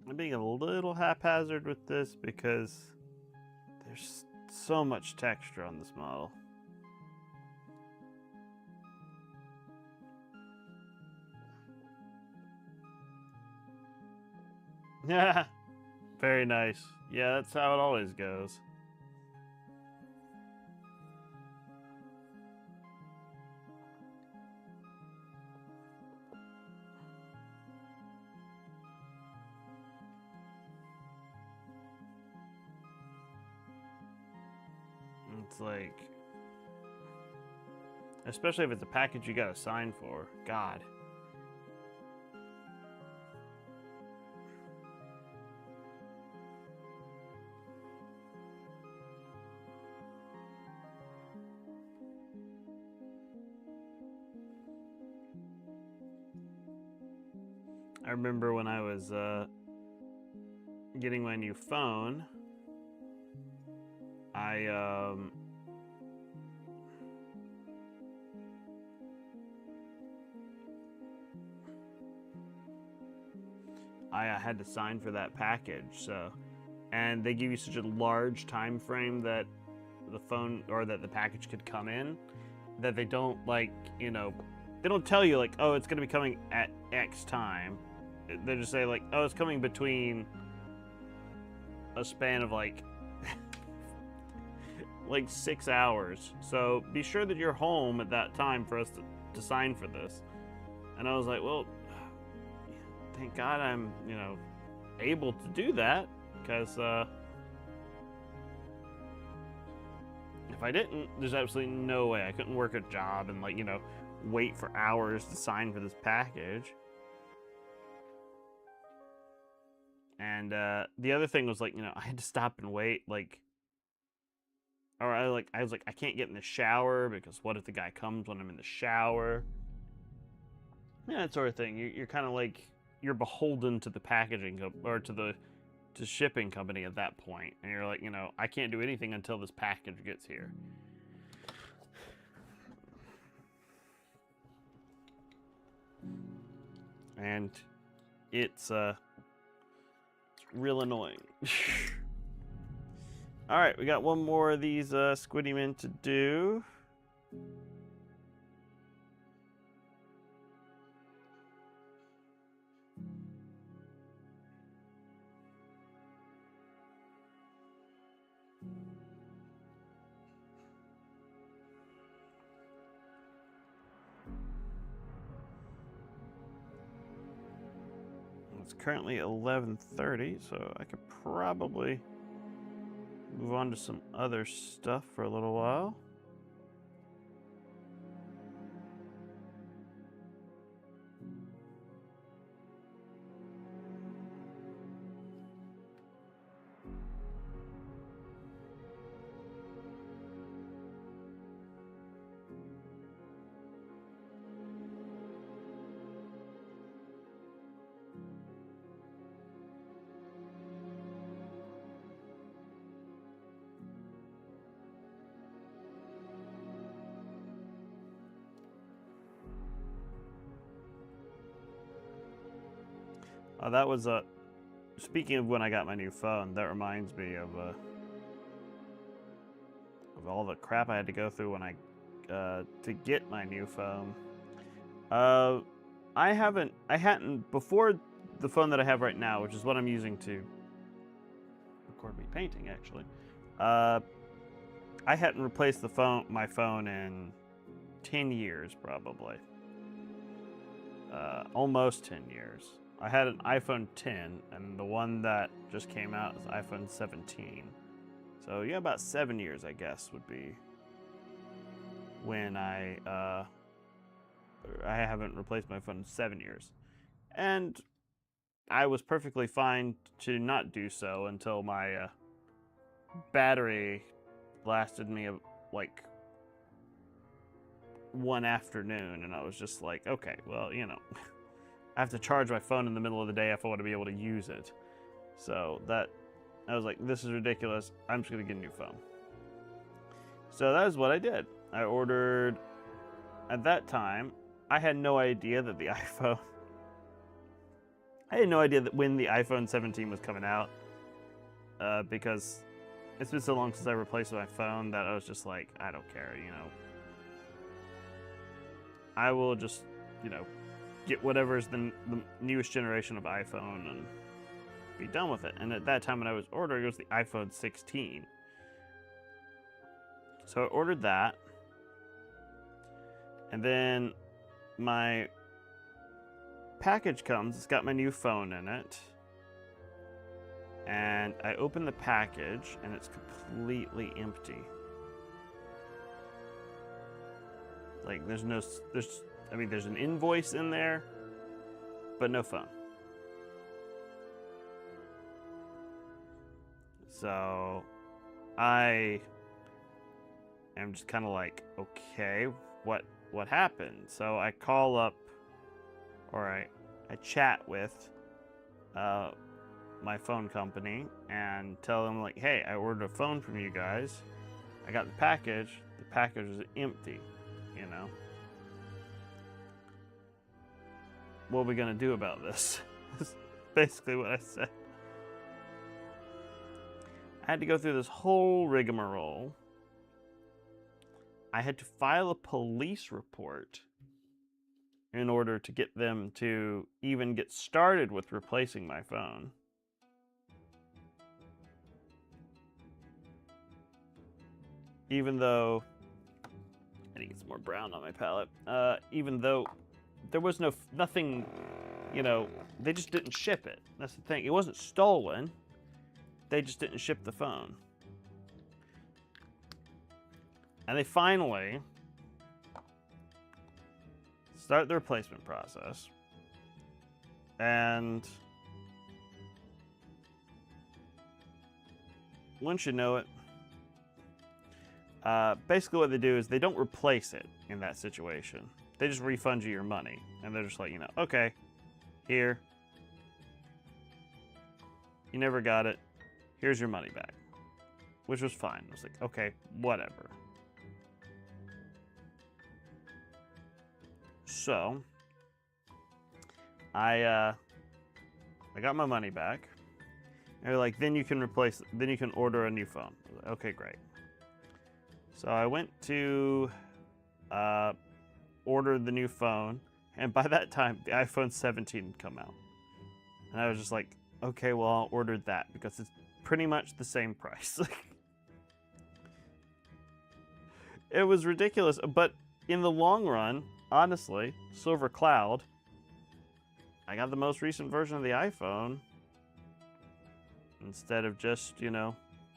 I'm being a little haphazard with this because there's so much texture on this model. Yeah, very nice. Yeah, that's how it always goes. It's like, especially if it's a package you gotta sign for. God. I remember when I was getting my new phone, I had to sign for that package, so, and they give you such a large time frame that the phone or that the package could come in, that they don't they don't tell you like, oh, it's gonna be coming at X time. They just say like, oh, it's coming between a span of like 6 hours. So be sure that you're home at that time for us to sign for this. And I was like, well, thank God I'm, able to do that, because if I didn't, there's absolutely no way I couldn't work a job and wait for hours to sign for this package. And the other thing was I had to stop and wait, I was like, I can't get in the shower because what if the guy comes when I'm in the shower? Yeah, that sort of thing. You're kind of like, you're beholden to the packaging or to shipping company at that point, and you're like, I can't do anything until this package gets here. and it's real annoying. All right, we got one more of these squiddy men to do. It's currently 11:30, so I could probably move on to some other stuff for a little while. That was speaking of when I got my new phone, that reminds me of all the crap I had to go through when I to get my new phone. I hadn't before the phone that I have right now, which is what I'm using to record me painting. Actually, I hadn't replaced my phone in 10 years, probably, almost 10 years. I had an iPhone 10, and the one that just came out is iPhone 17. So yeah, about 7 years, I guess, would be when I haven't replaced my phone in 7 years. And I was perfectly fine to not do so until my battery lasted me like one afternoon, and I was just like, okay, well, you know, I have to charge my phone in the middle of the day if I want to be able to use it. So I was like, this is ridiculous. I'm just going to get a new phone. So that is what I did. I ordered, at that time, I had no idea that the iPhone, I had no idea that when the iPhone 17 was coming out, because it's been so long since I replaced my phone that I was just like, I don't care, you know. I will just, you know, get whatever's the newest generation of iPhone and be done with it. And at that time when I was ordering, it was the iPhone 16. So I ordered that. And then my package comes. It's got my new phone in it. And I open the package and it's completely empty. Like there's an invoice in there, but no phone. So I am just kind of like, okay, what happened? So I call up, or I chat with my phone company and tell them like, hey, I ordered a phone from you guys. I got the package. The package is empty, you know. What are we gonna do about this? That's basically what I said. I had to go through this whole rigmarole. I had to file a police report in order to get them to even get started with replacing my phone. Even though I need to get some more brown on my palette. Even though there was nothing, you know, they just didn't ship it. That's the thing. It wasn't stolen. They just didn't ship the phone. And they finally start the replacement process. And once you know it, basically what they do is they don't replace it in that situation. They just refund you your money. And they're just like, you know, okay, here. You never got it. Here's your money back. Which was fine. I was like, okay, whatever. So, I got my money back. They're like, then you can order a new phone. I was like, okay, great. So I went to order the new phone, and by that time, the iPhone 17 had come out. And I was just like, okay, well, I'll order that because it's pretty much the same price. It was ridiculous, but in the long run, honestly, Silver Cloud, I got the most recent version of the iPhone instead of just,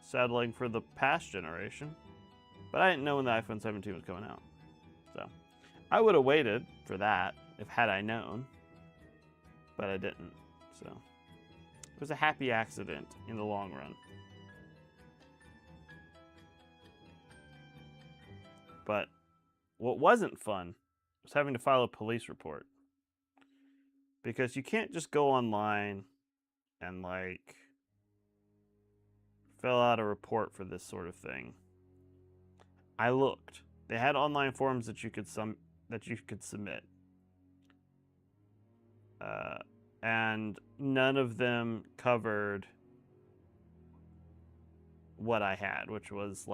settling for the past generation. But I didn't know when the iPhone 17 was coming out. So I would have waited for that had I known, but I didn't. So it was a happy accident in the long run. But what wasn't fun was having to file a police report. Because you can't just go online and fill out a report for this sort of thing. I looked. They had online forms that you could submit. And none of them covered what I had, which was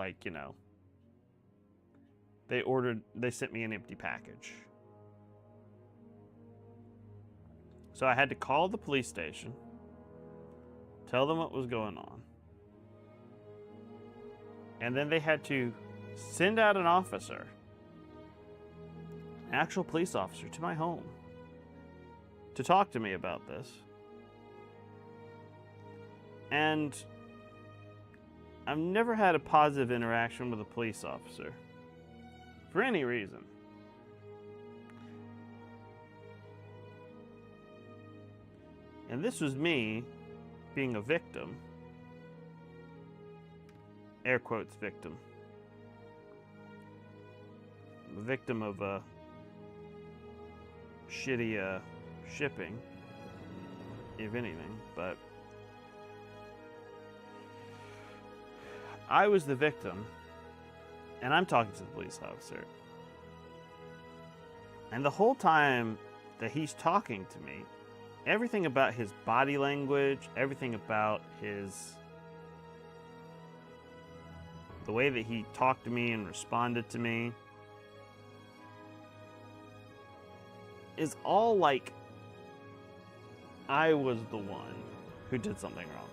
they sent me an empty package. So I had to call the police station, tell them what was going on, and then they had to send out an officer, an actual police officer, to my home to talk to me about this. And I've never had a positive interaction with a police officer for any reason. And this was me being a victim. Air quotes victim. I'm a victim of shitty shipping, if anything, but I was the victim, and I'm talking to the police officer. And the whole time that he's talking to me, everything about his body language, everything about the way that he talked to me and responded to me is all like I was the one who did something wrong.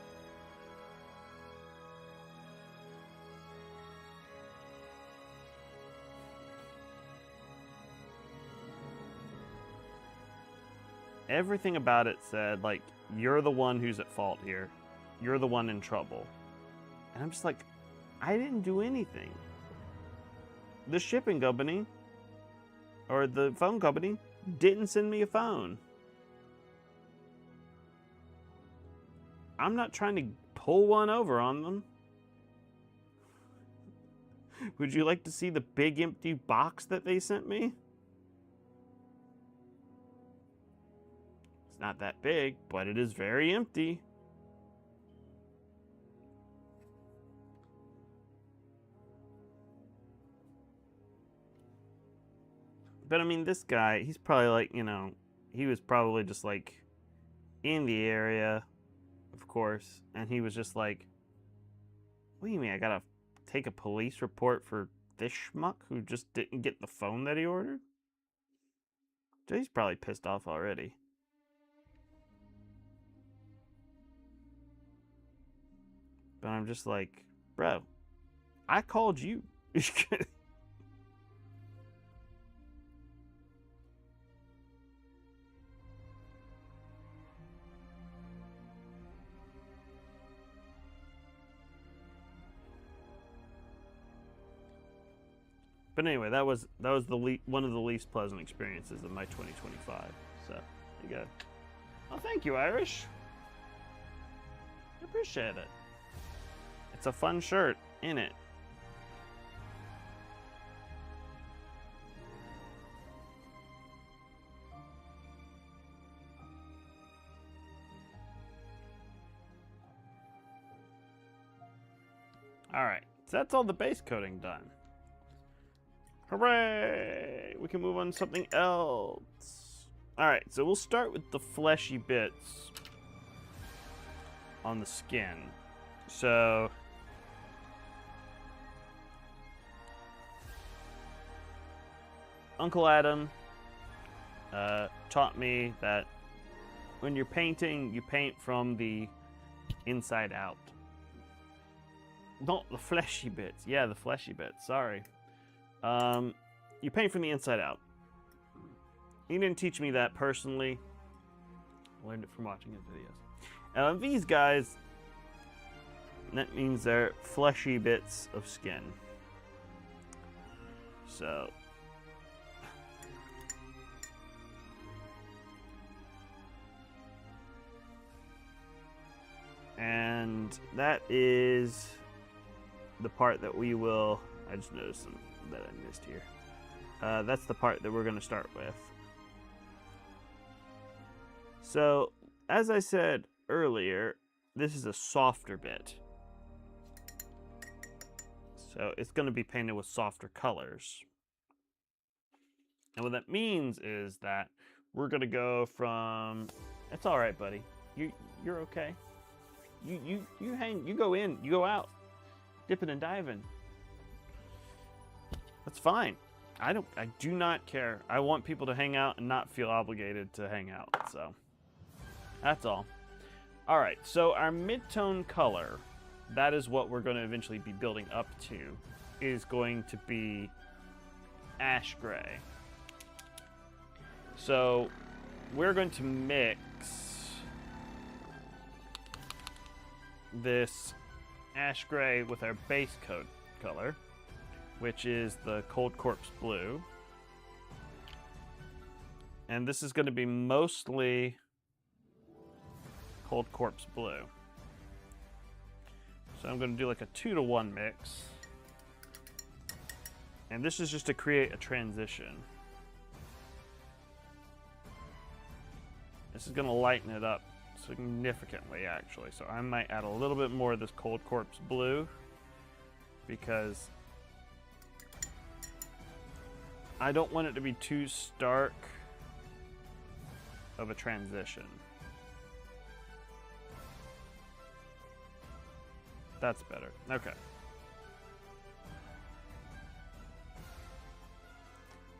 Everything about it said, you're the one who's at fault here. You're the one in trouble. And I'm just like, I didn't do anything. The shipping company, or the phone company, didn't send me a phone. I'm not trying to pull one over on them. Would you like to see the big empty box that they sent me? It's not that big, but it is very empty. But I mean, this guy, he's probably he was probably just in the area, of course, and he was just like, what do you mean I gotta take a police report for this schmuck who just didn't get the phone that he ordered? So he's probably pissed off already. But I'm just like, bro, I called you. But anyway, that was one of the least pleasant experiences of my 2025. So, there you go. Oh, thank you, Irish. I appreciate it. It's a fun shirt, ain't it? All right, so that's all the base coating done. Hooray! We can move on to something else. Alright, so we'll start with the fleshy bits on the skin. So Uncle Adam taught me that when you're painting, you paint from the inside out. Not the fleshy bits. Yeah, the fleshy bits. Sorry. You paint from the inside out. He didn't teach me that personally. I learned it from watching his videos. These guys, that means they're fleshy bits of skin. So and that is the part that we will, I just noticed some that I missed here. That's the part that we're going to start with. So, as I said earlier, this is a softer bit. So, it's going to be painted with softer colors. And what that means is that we're going to go from, it's all right, buddy. You're okay. You hang, you go in, you go out, dipping and diving. That's fine. I do not care. I want people to hang out and not feel obligated to hang out. So that's all. All right. So our mid-tone color, that is what we're going to eventually be building up to, is going to be ash gray. So we're going to mix this ash gray with our base coat color, which is the Cold Corpse Blue. And this is going to be mostly Cold Corpse Blue. So I'm going to do like a 2-to-1 mix. And this is just to create a transition. This is going to lighten it up significantly, actually. So I might add a little bit more of this Cold Corpse Blue because I don't want it to be too stark of a transition. That's better. Okay.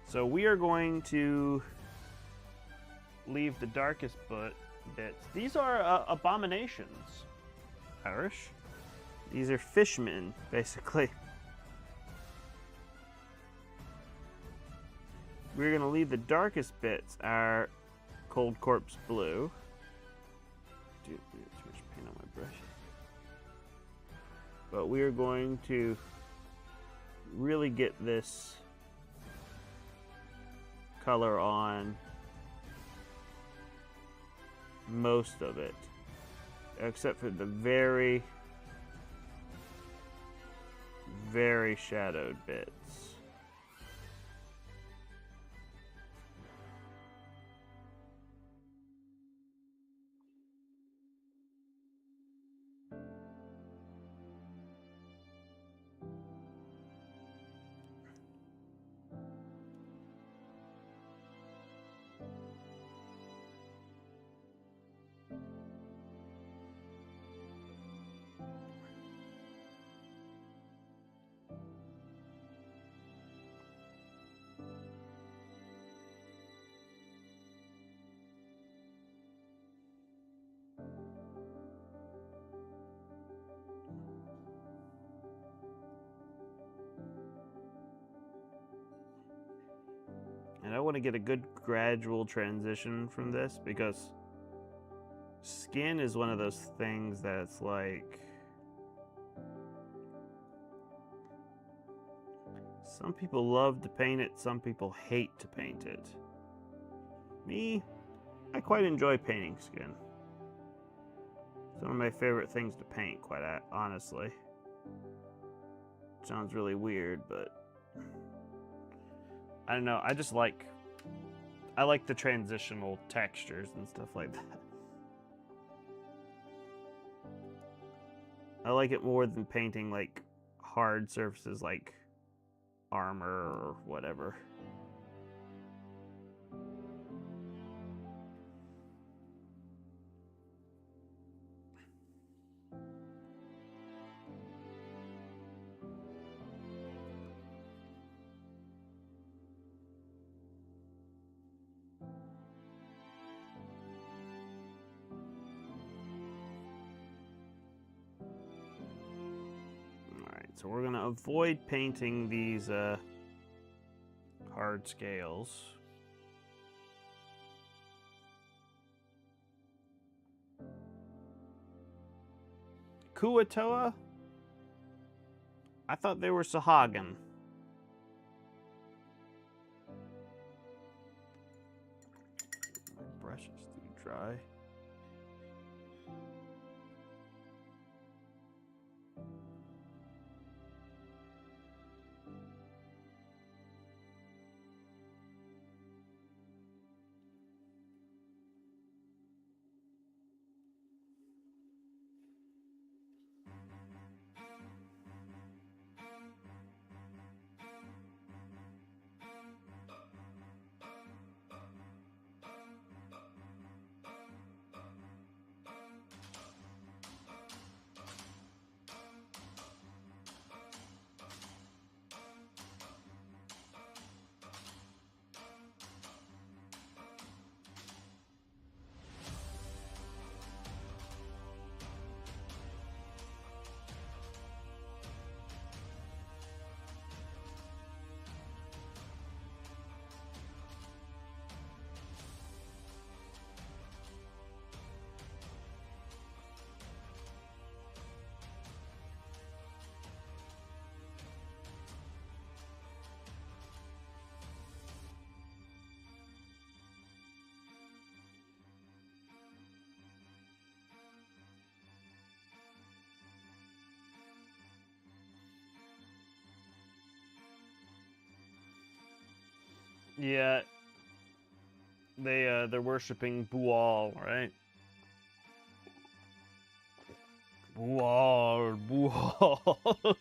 So we are going to leave the darkest bits. These are abominations, Irish. These are fishmen, basically. We're going to leave the darkest bits, our Cold Corpse Blue. Dude, we got too much paint on my brush. But we are going to really get this color on most of it, except for the very, very shadowed bits. And I want to get a good gradual transition from this because skin is one of those things that's like, some people love to paint it, some people hate to paint it. Me, I quite enjoy painting skin. It's one of my favorite things to paint, quite honestly. Sounds really weird, but I don't know, I like the transitional textures and stuff like that. I like it more than painting like hard surfaces like armor or whatever. So we're going to avoid painting these hard scales. Kuatoa? I thought they were Sahagin. My brush is too dry. Yeah, they're worshiping Bual, right? Bual, Bual.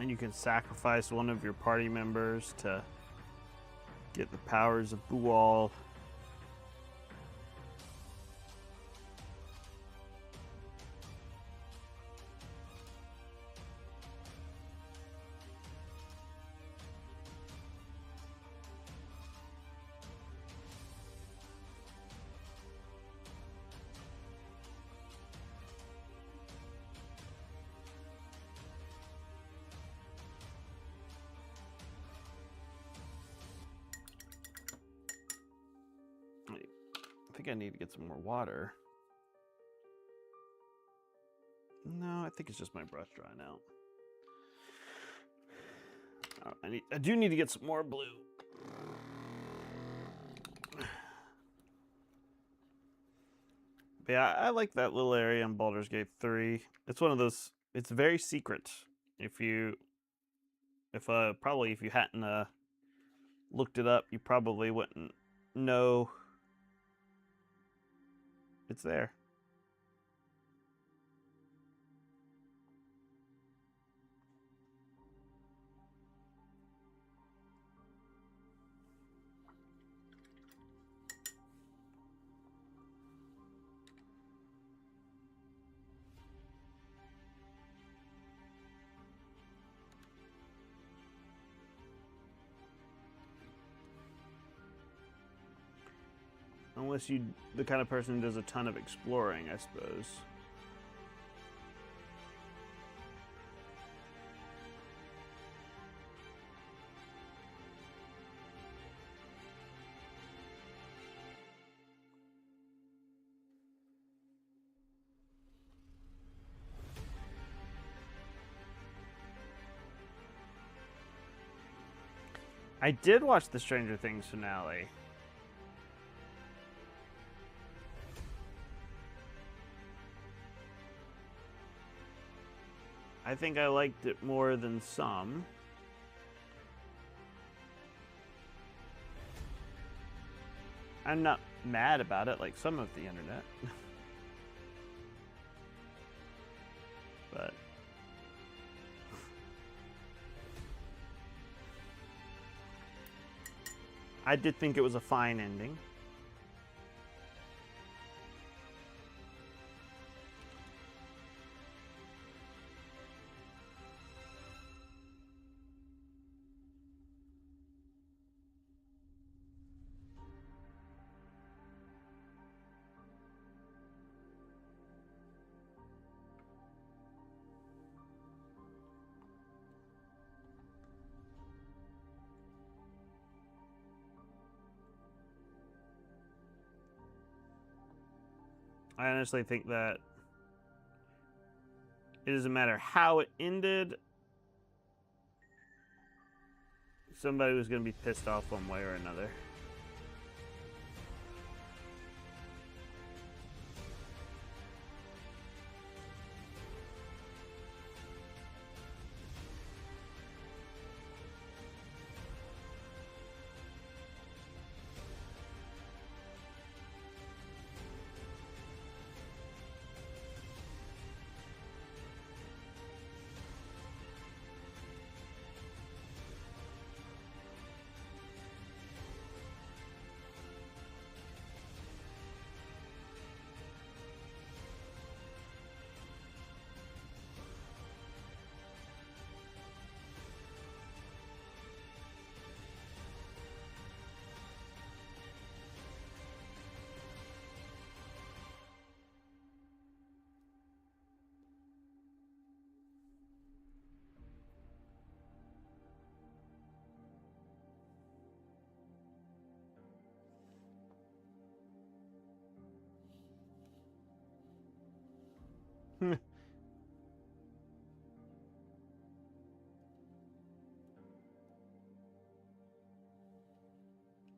And you can sacrifice one of your party members to get the powers of Bual. I think I need to get some more water. No, I think it's just my brush drying out. I do need to get some more blue. But yeah, I like that little area in Baldur's Gate 3. It's one of those. It's very secret. Probably if you hadn't looked it up, you probably wouldn't know it's there. Unless you're the kind of person who does a ton of exploring, I suppose. I did watch the Stranger Things finale. I think I liked it more than some. I'm not mad about it like some of the internet. But I did think it was a fine ending. I honestly think that it doesn't matter how it ended, somebody was going to be pissed off one way or another.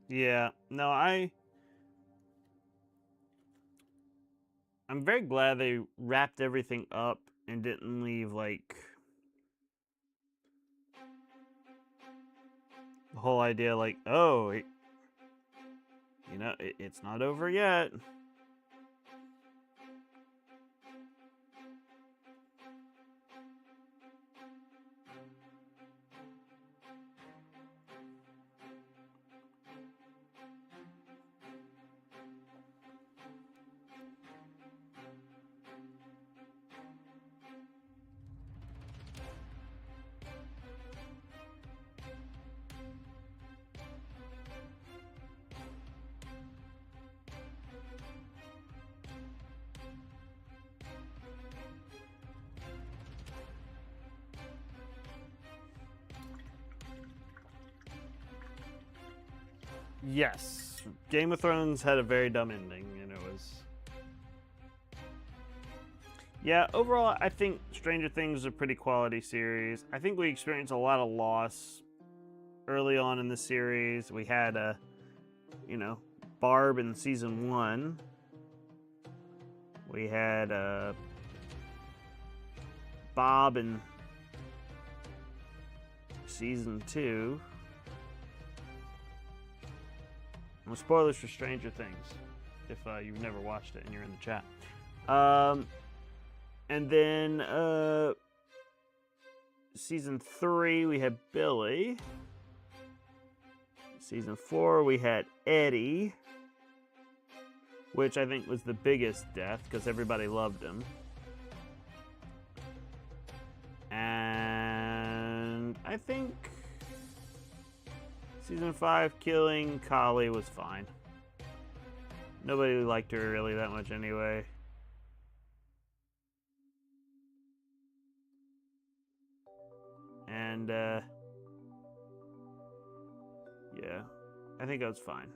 Yeah, no, I'm very glad they wrapped everything up and didn't leave like the whole idea like, oh, it's not over yet. Yes, Game of Thrones had a very dumb ending, and it was. Yeah, overall, I think Stranger Things is a pretty quality series. I think we experienced a lot of loss early on in the series. We had Barb in season 1. We had Bob in season 2. Well, spoilers for Stranger Things, if you've never watched it and you're in the chat. And then season 3, we had Billy. Season 4, we had Eddie, which I think was the biggest death because everybody loved him. And I think season 5, killing Kali was fine. Nobody liked her really that much anyway. And, yeah, I think that was fine,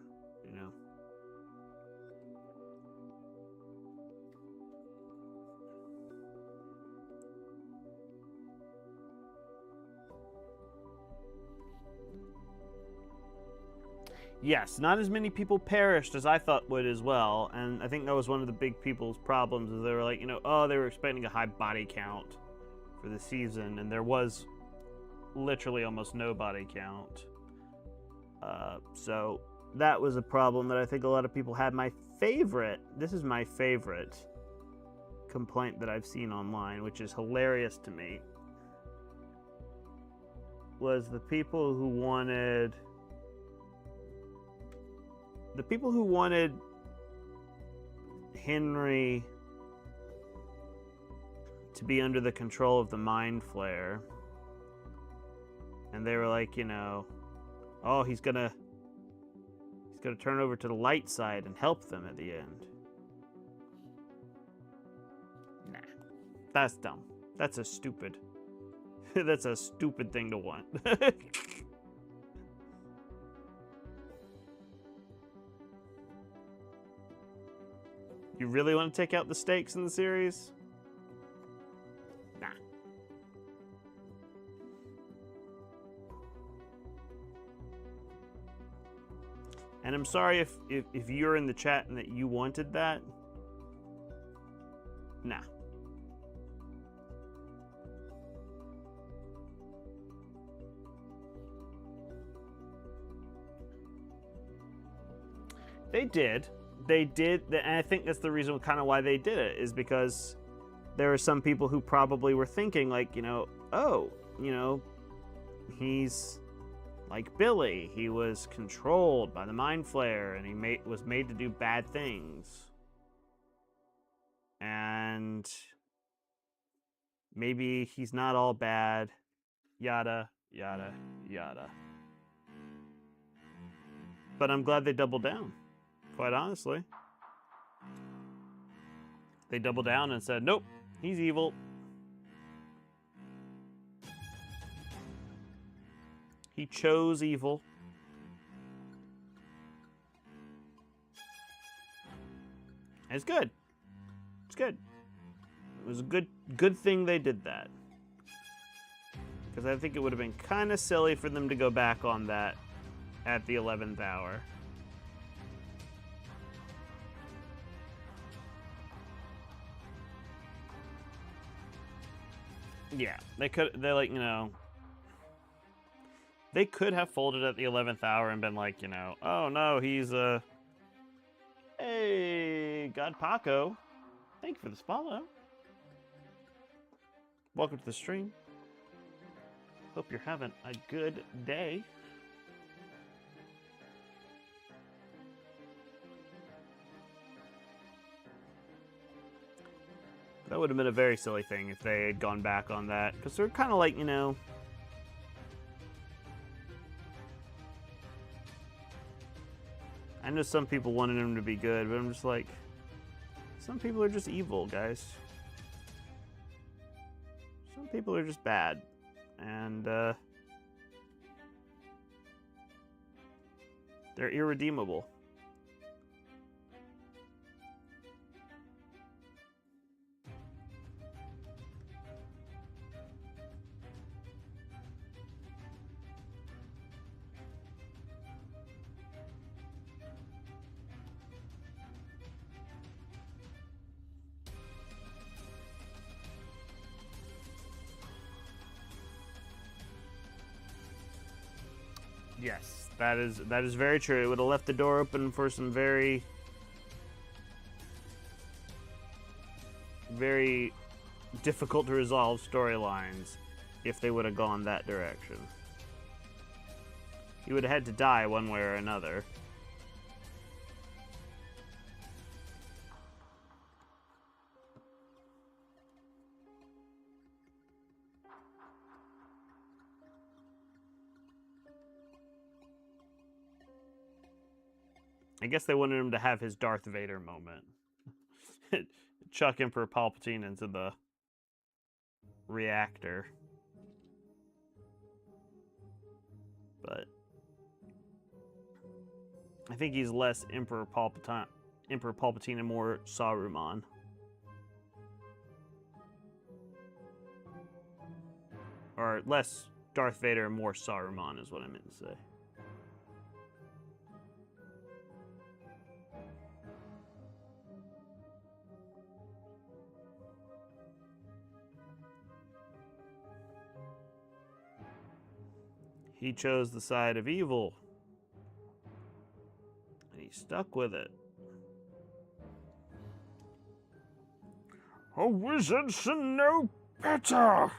Yes, not as many people perished as I thought would as well, and I think that was one of the big people's problems, is they were like, they were expecting a high body count for the season, and there was literally almost no body count. So that was a problem that I think a lot of people had. This is my favorite complaint that I've seen online, which is hilarious to me, was the people who wanted Henry to be under the control of the Mind Flayer. And they were like, oh, he's gonna turn over to the light side and help them at the end. Nah, that's dumb. That's a stupid thing to want. You really want to take out the stakes in the series? Nah. And I'm sorry if you're in the chat and that you wanted that. Nah. They did. They did, and I think that's the reason kind of why they did it, is because there are some people who probably were thinking, like, you know, oh, you know, he's like Billy. He was controlled by the Mind Flayer, and he was made to do bad things. And maybe he's not all bad, yada, yada, yada. But I'm glad they doubled down, quite honestly. They doubled down and said, nope, he's evil. He chose evil. And it's good. It's good. It was a good thing they did that. Because I think it would have been kind of silly for them to go back on that at the 11th hour. Yeah, they like, you know, they could have folded at the 11th hour and been like, you know, oh no, he's hey, God Paco, thank you for the follow. Welcome to the stream. Hope you're having a good day. That would have been a very silly thing if they had gone back on that, because they're kind of like, you know, I know some people wanted him to be good, but I'm just like, some people are just evil, guys. Some people are just bad, and they're irredeemable. Yes, that is very true. It would have left the door open for some very, very difficult to resolve storylines if they would have gone that direction. He would have had to die one way or another. I guess they wanted him to have his Darth Vader moment. Chuck Emperor Palpatine into the reactor. But I think he's less Emperor Palpatine and more Saruman. Or less Darth Vader and more Saruman is what I meant to say. He chose the side of evil. And he stuck with it. A wizard should know better!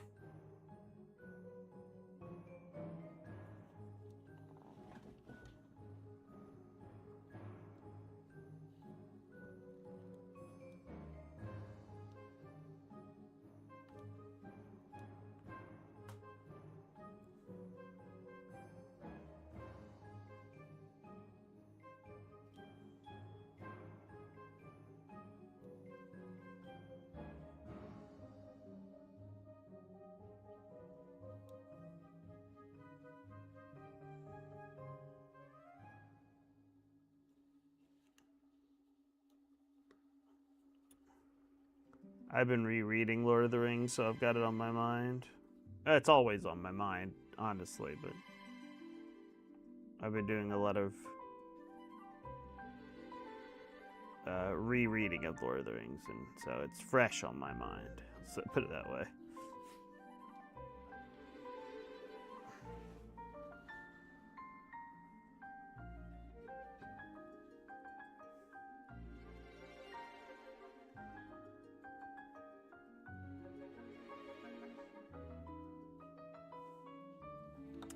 I've been rereading Lord of the Rings, so I've got it on my mind. It's always on my mind, honestly, but I've been doing a lot of rereading of Lord of the Rings, and so it's fresh on my mind. So put it that way.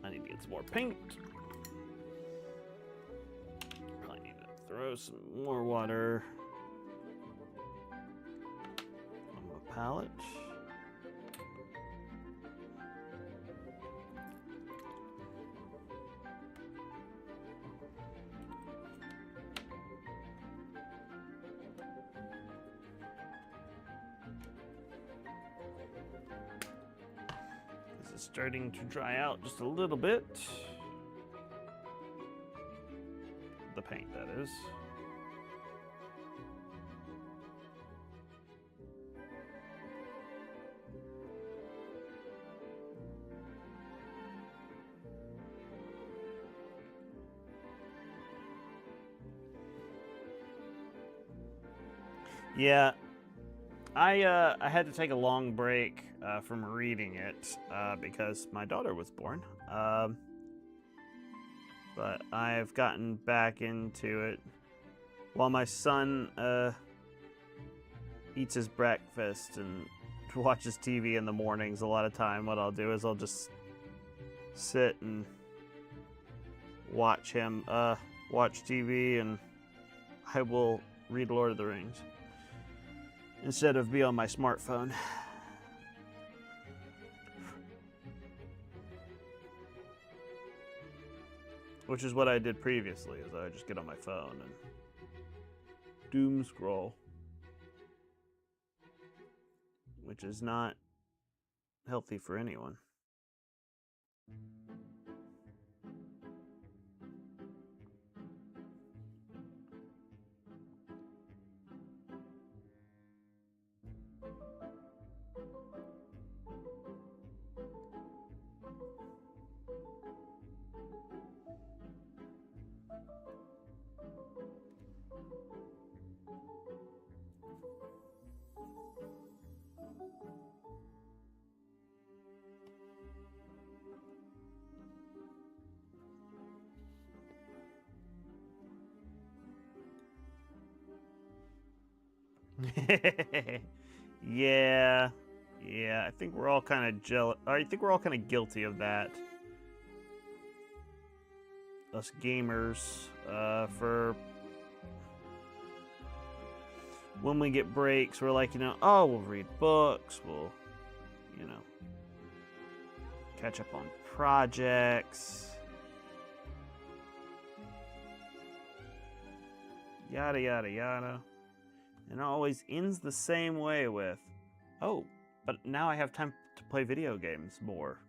I need to get some more paint. Probably need to throw some more water on the palette. This is starting to dry out just a little bit. The paint, that is. Yeah, I had to take a long break from reading it because my daughter was born. But I've gotten back into it while my son eats his breakfast and watches TV in the mornings. A lot of time, what I'll do is I'll just sit and watch him watch TV, and I will read Lord of the Rings instead of be on my smartphone. Which is what I did previously, is I would just get on my phone and doom scroll. Which is not healthy for anyone. Yeah, I think we're all kind of jealous. I think we're all kind of guilty of that. Us gamers, for when we get breaks, we're like, oh, we'll read books, we'll, catch up on projects, yada, yada, yada. And it always ends the same way with, oh, but now I have time to play video games more.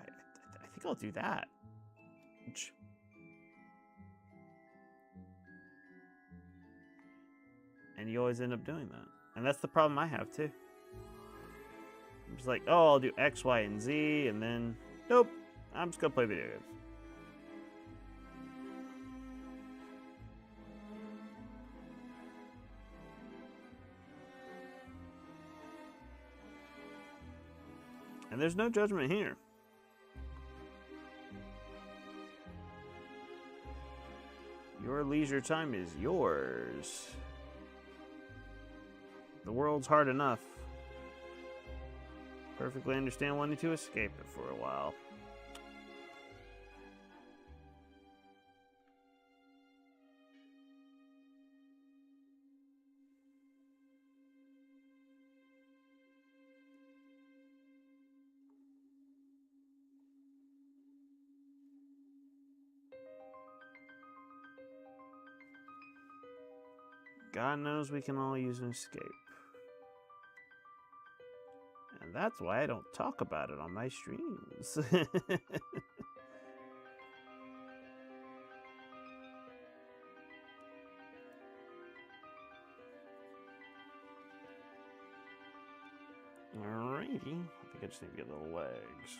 I think I'll do that. And you always end up doing that. And that's the problem I have, too. I'm just like, oh, I'll do X, Y, and Z, and then, nope, I'm just going to play video games. And there's no judgment here. Your leisure time is yours. The world's hard enough. Perfectly understand wanting to escape it for a while. God knows we can all use an escape. And that's why I don't talk about it on my streams. Alrighty. I think I just need to get the legs.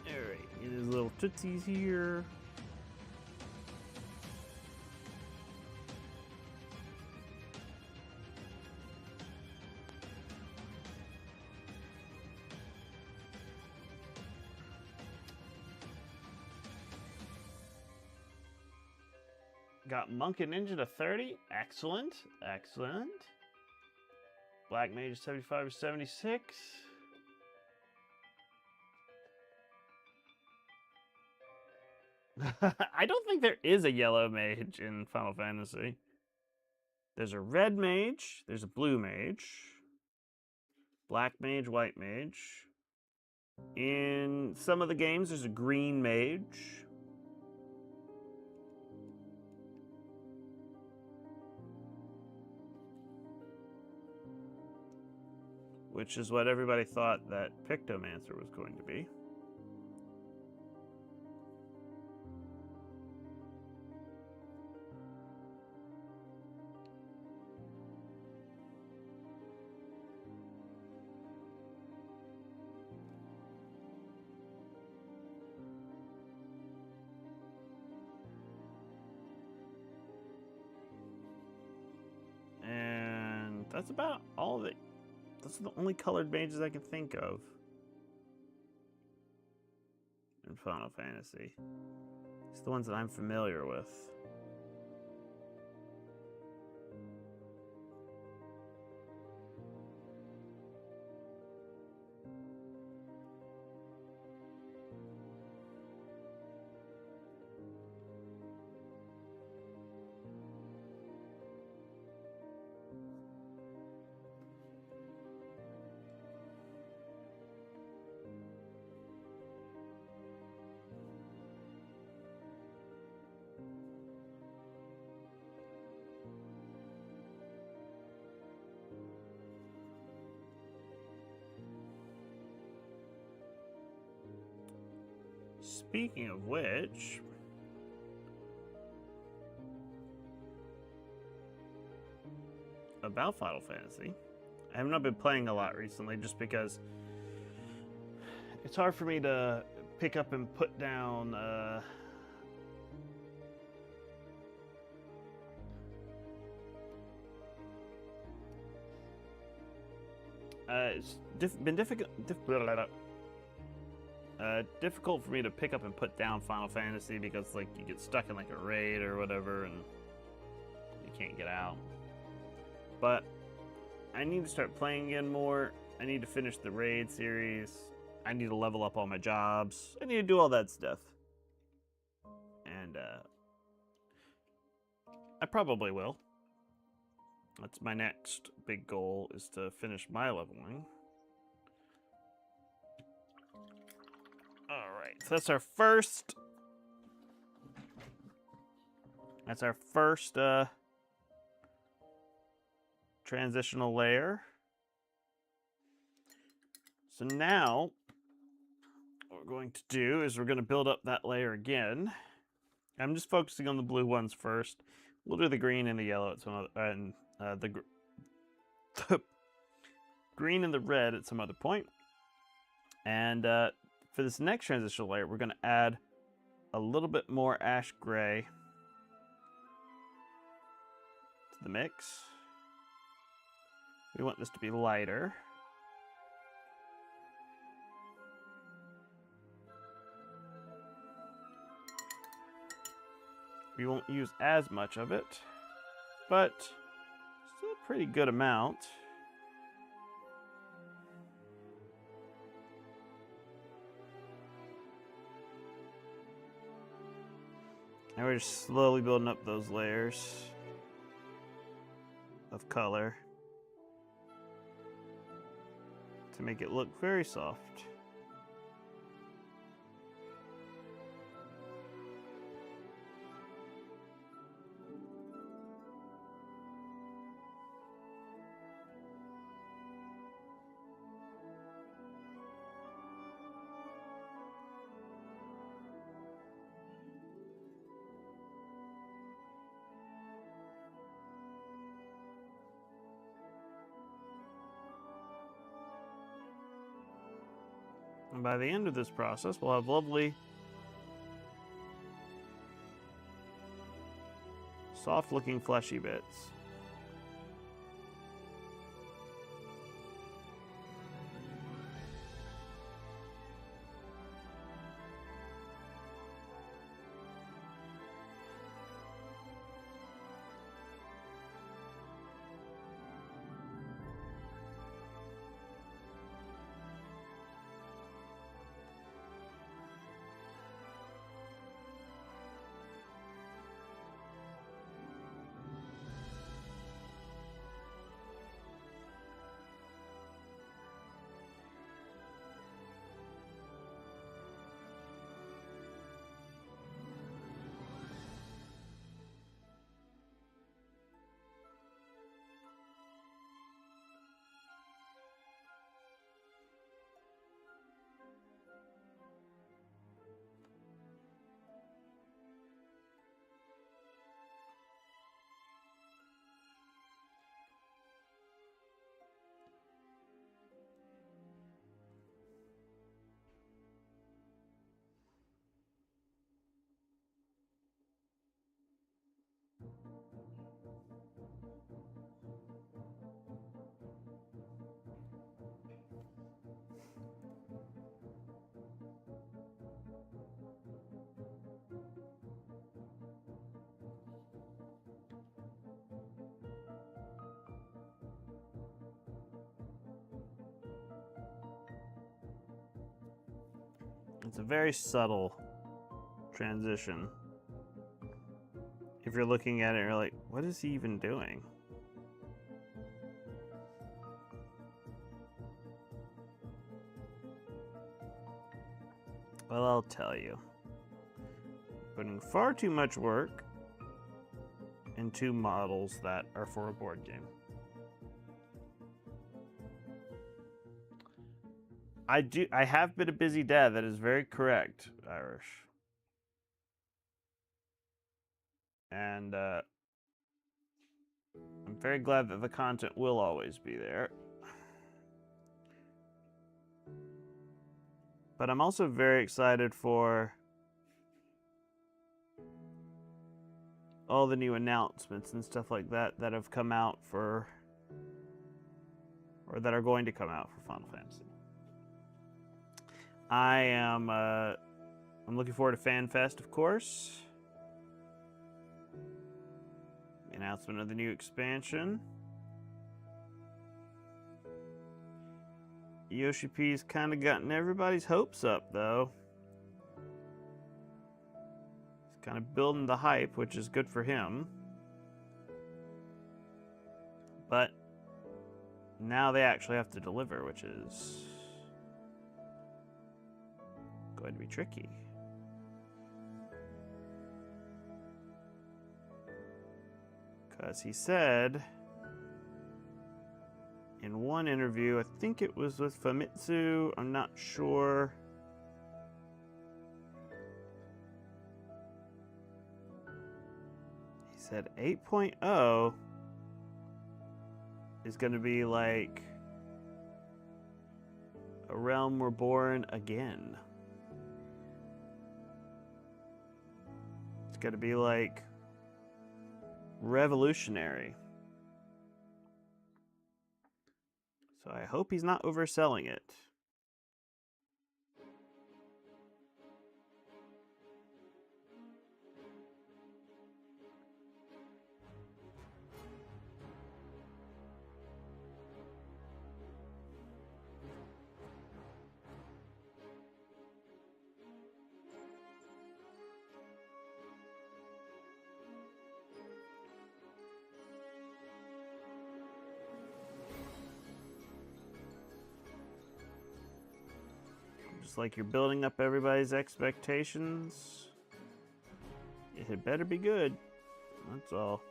Alright, get his little tootsies here. Got Monk and Ninja to 30. Excellent. Excellent. Black Mage 75 or 76. I don't think there is a yellow mage in Final Fantasy. There's a red mage. There's a blue mage. Black mage, white mage. In some of the games, there's a green mage. Which is what everybody thought that Pictomancer was going to be. And that's about all of it. Those are the only colored mages I can think of in Final Fantasy. It's the ones that I'm familiar with. Speaking of which, about Final Fantasy, I have not been playing a lot recently just because it's hard for me to pick up and put down it's been difficult for me to pick up and put down Final Fantasy because like you get stuck in like a raid or whatever and you can't get out. But I need to start playing again more. I need to finish the raid series. I need to level up all my jobs. I need to do all that stuff. And I probably will. That's my next big goal, is to finish my leveling. Alright, so that's our first transitional layer. So now what we're going to do is we're going to build up that layer again. I'm just focusing on the blue ones first. We'll do the green and the yellow at some other, and the green and the red at some other point. And for this next transitional layer, we're going to add a little bit more ash gray to the mix. We want this to be lighter. We won't use as much of it, but still pretty good amount. And we're just slowly building up those layers of color to make it look very soft. And by the end of this process, we'll have lovely, soft-looking fleshy bits. It's a very subtle transition. If you're looking at it, you're like, what is he even doing? Well, I'll tell you. Putting far too much work into models that are for a board game. I have been a busy dad. That is very correct, Irish. And I'm very glad that the content will always be there. But I'm also very excited for all the new announcements and stuff like that that have come out for, or that are going to come out for Final Fantasy. I'm looking forward to FanFest, of course. The announcement of the new expansion. Yoshi P's kind of gotten everybody's hopes up, though. He's kind of building the hype, which is good for him. But now they actually have to deliver, which is going to be tricky. Because he said in one interview, I think it was with Famitsu, I'm not sure. He said 8.0 is going to be like a realm reborn again. It's going to be like revolutionary. So I hope he's not overselling it. Just like you're building up everybody's expectations. It had better be good. That's all.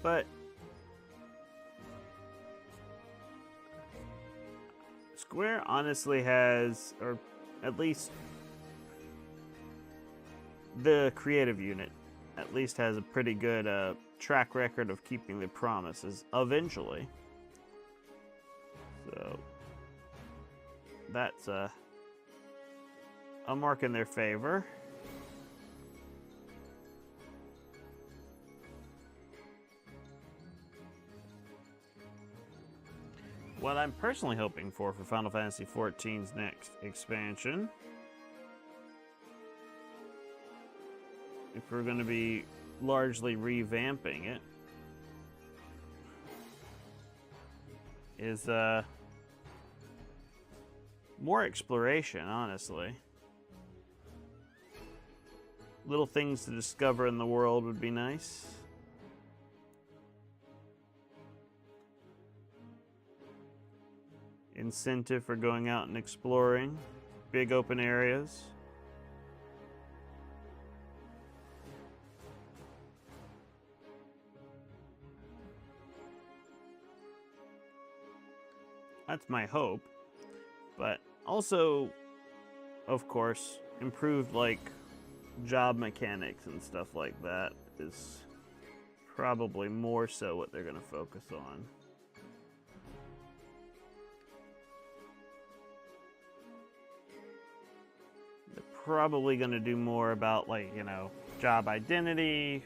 But Square honestly has, or at least the creative unit, at least has a pretty good track record of keeping their promises eventually. So that's a mark in their favor. What I'm personally hoping for Final Fantasy XIV's next expansion, if we're going to be largely revamping it, is more exploration, honestly. Little things to discover in the world would be nice. Incentive for going out and exploring big open areas. That's my hope. But also, of course, improved like job mechanics and stuff like that is probably more so what they're going to focus on. They're probably going to do more about, like, you know, job identity.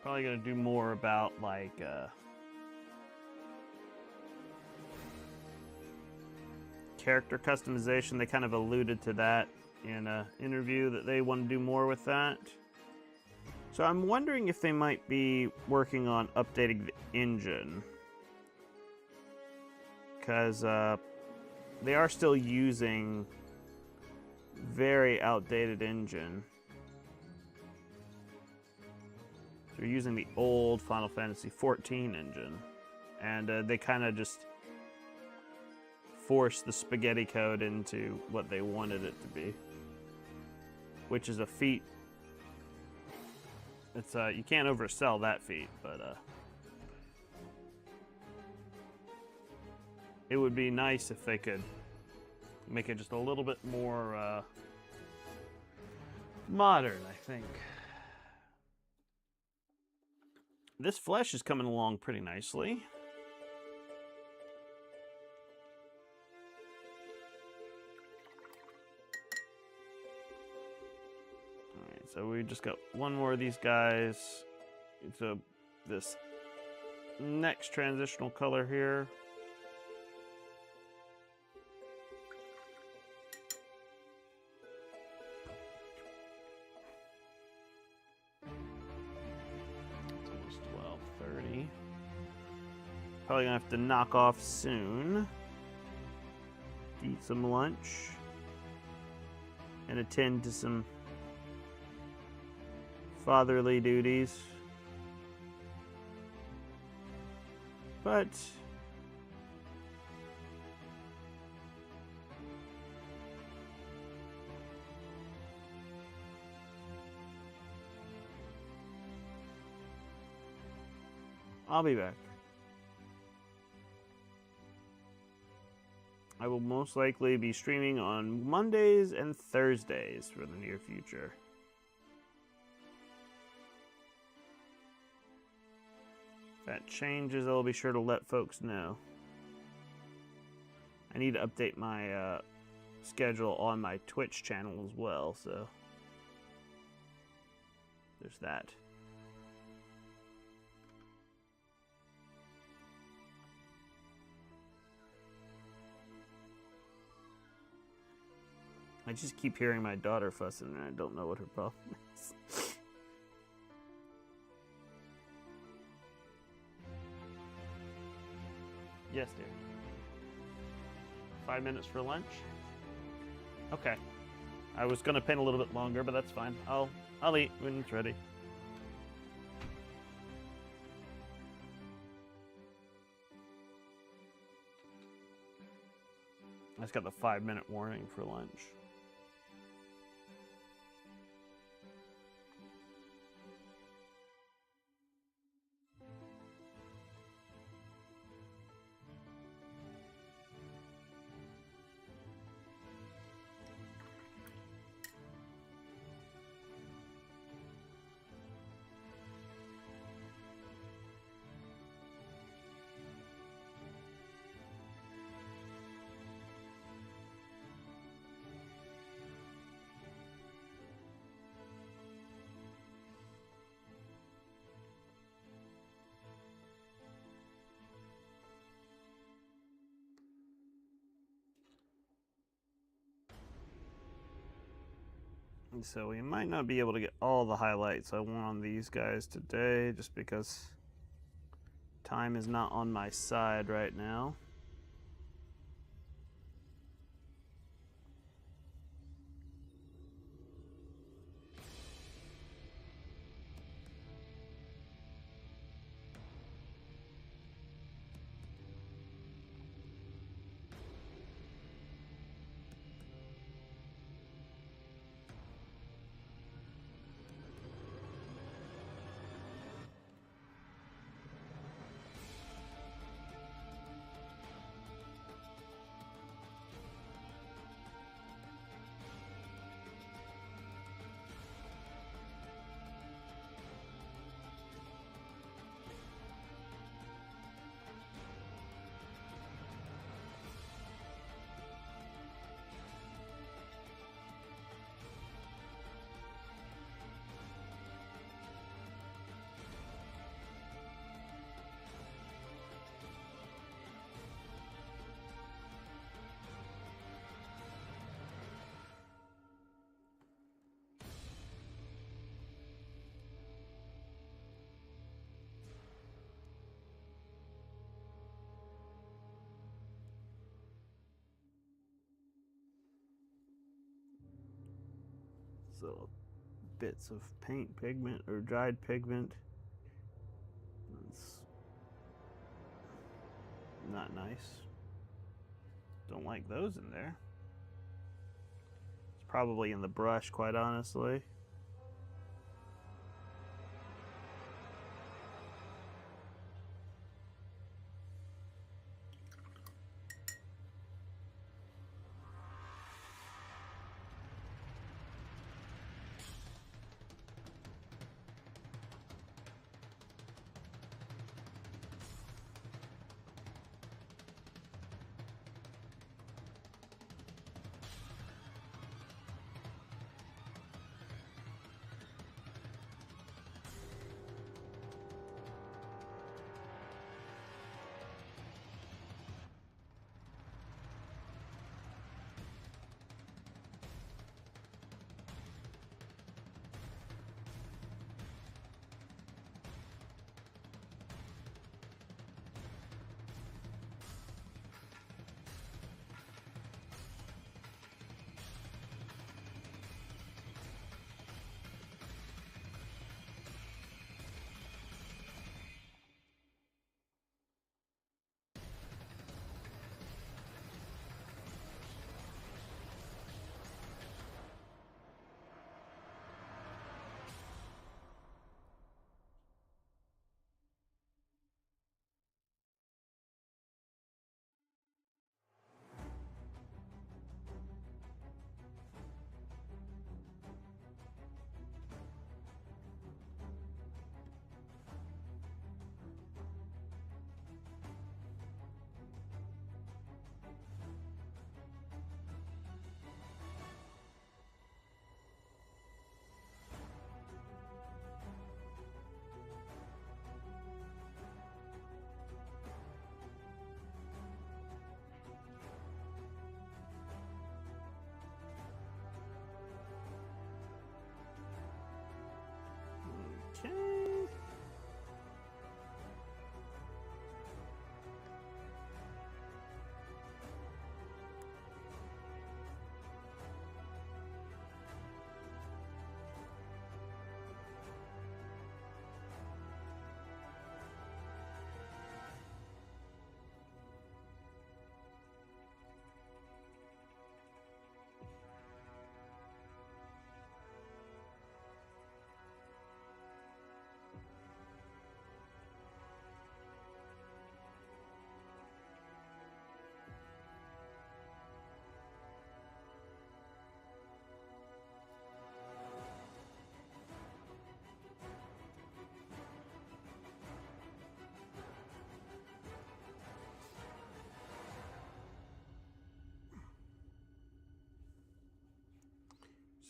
Probably going to do more about, like, character customization. They kind of alluded to that in an interview that they want to do more with that. So I'm wondering if they might be working on updating the engine. Because they are still using very outdated engine. They're using the old Final Fantasy XIV engine. And they kind of just forced the spaghetti code into what they wanted it to be. Which is a feat. It's you can't oversell that feat, but it would be nice if they could make it just a little bit more modern, I think. This flesh is coming along pretty nicely. Alright, so we just got one more of these guys. So this next transitional color here. It's almost 12:30. Probably gonna have to knock off soon. Eat some lunch. And attend to some fatherly duties. But I'll be back. I will most likely be streaming on Mondays and Thursdays for the near future. If that changes, I'll be sure to let folks know. I need to update my schedule on my Twitch channel as well, so there's that. I just keep hearing my daughter fussing and I don't know what her problem is. Yes, dear. 5 minutes for lunch? Okay. I was gonna paint a little bit longer, but that's fine. I'll eat when it's ready. I just got the 5-minute warning for lunch. So we might not be able to get all the highlights I want on these guys today, just because time is not on my side right now. So bits of paint pigment or dried pigment. That's not nice. Don't like those in there. It's probably in the brush, quite honestly.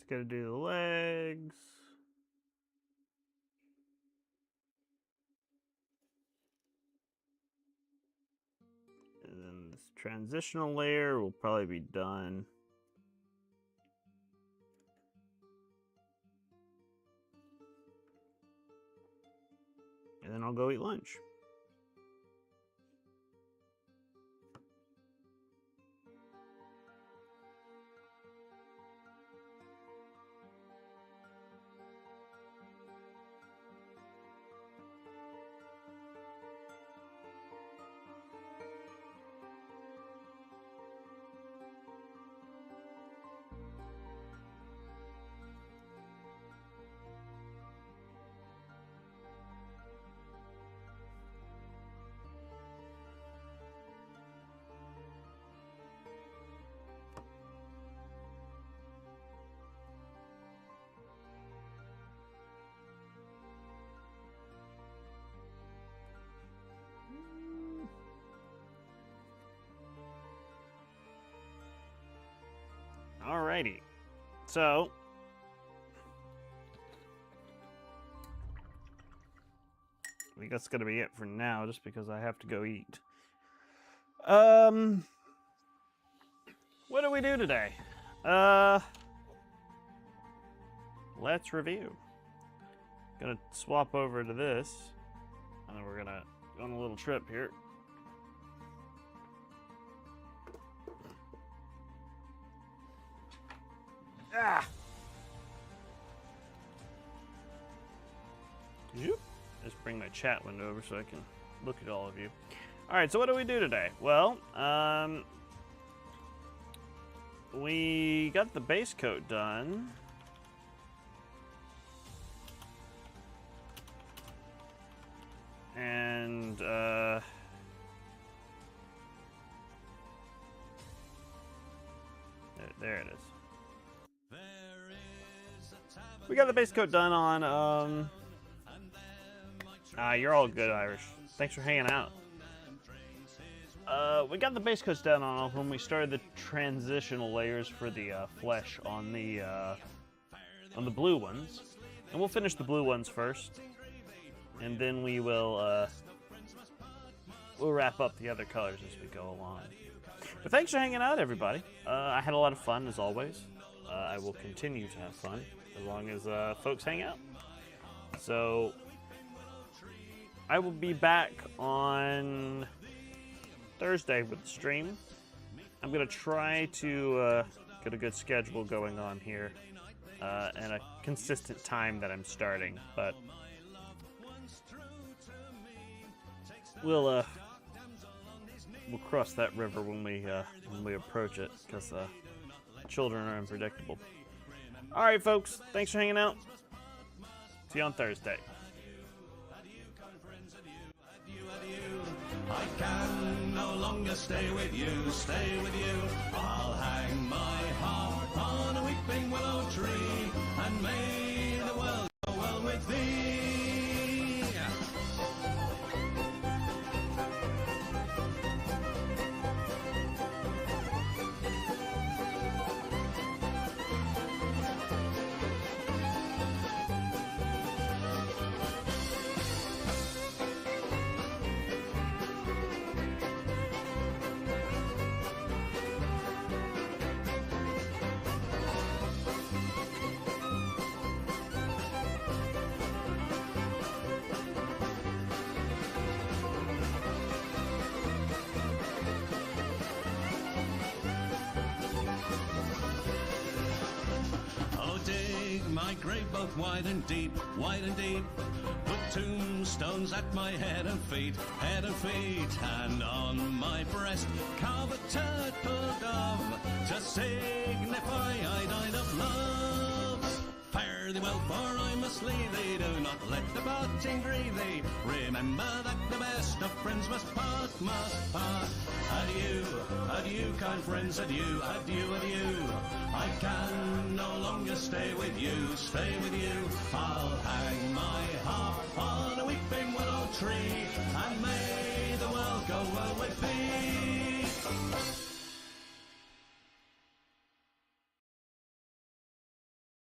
Just gotta do the legs. And then this transitional layer will probably be done. And then I'll go eat lunch. Alrighty, so I think that's gonna be it for now, just because I have to go eat. What do we do today? Let's review. Gonna swap over to this, and then we're gonna go on a little trip here. Ah! Yep. Just bring my chat window over so I can look at all of you. Alright, so what do we do today? Well, we got the base coat done. And, there it is. We got the base coat done on, you're all good, Irish. Thanks for hanging out. We got the base coats done on when we started the transitional layers for the flesh on the blue ones. And we'll finish the blue ones first. And then we will, we'll wrap up the other colors as we go along. But thanks for hanging out, everybody. I had a lot of fun, as always. I will continue to have fun as long as folks hang out. So I will be back on Thursday with the stream. I'm going to try to get a good schedule going on here and a consistent time that I'm starting. But we'll cross that river when we approach it, because children are unpredictable. All right, folks. Thanks for hanging out. See you on Thursday. I can no longer stay with you, I'll hang my harp on a weeping willow tree, and may the world go well with thee. My grave both wide and deep, put tombstones at my head and feet, and on my breast carve a turtle dove, to signify I died of love. Fare thee well, for I must leave thee, do not let the parting grieve thee, remember that the best of friends must part, Adieu, adieu, kind friends, adieu, adieu, adieu. I can no longer stay with you, I'll hang my harp on a weeping willow tree, and may the world go well with thee.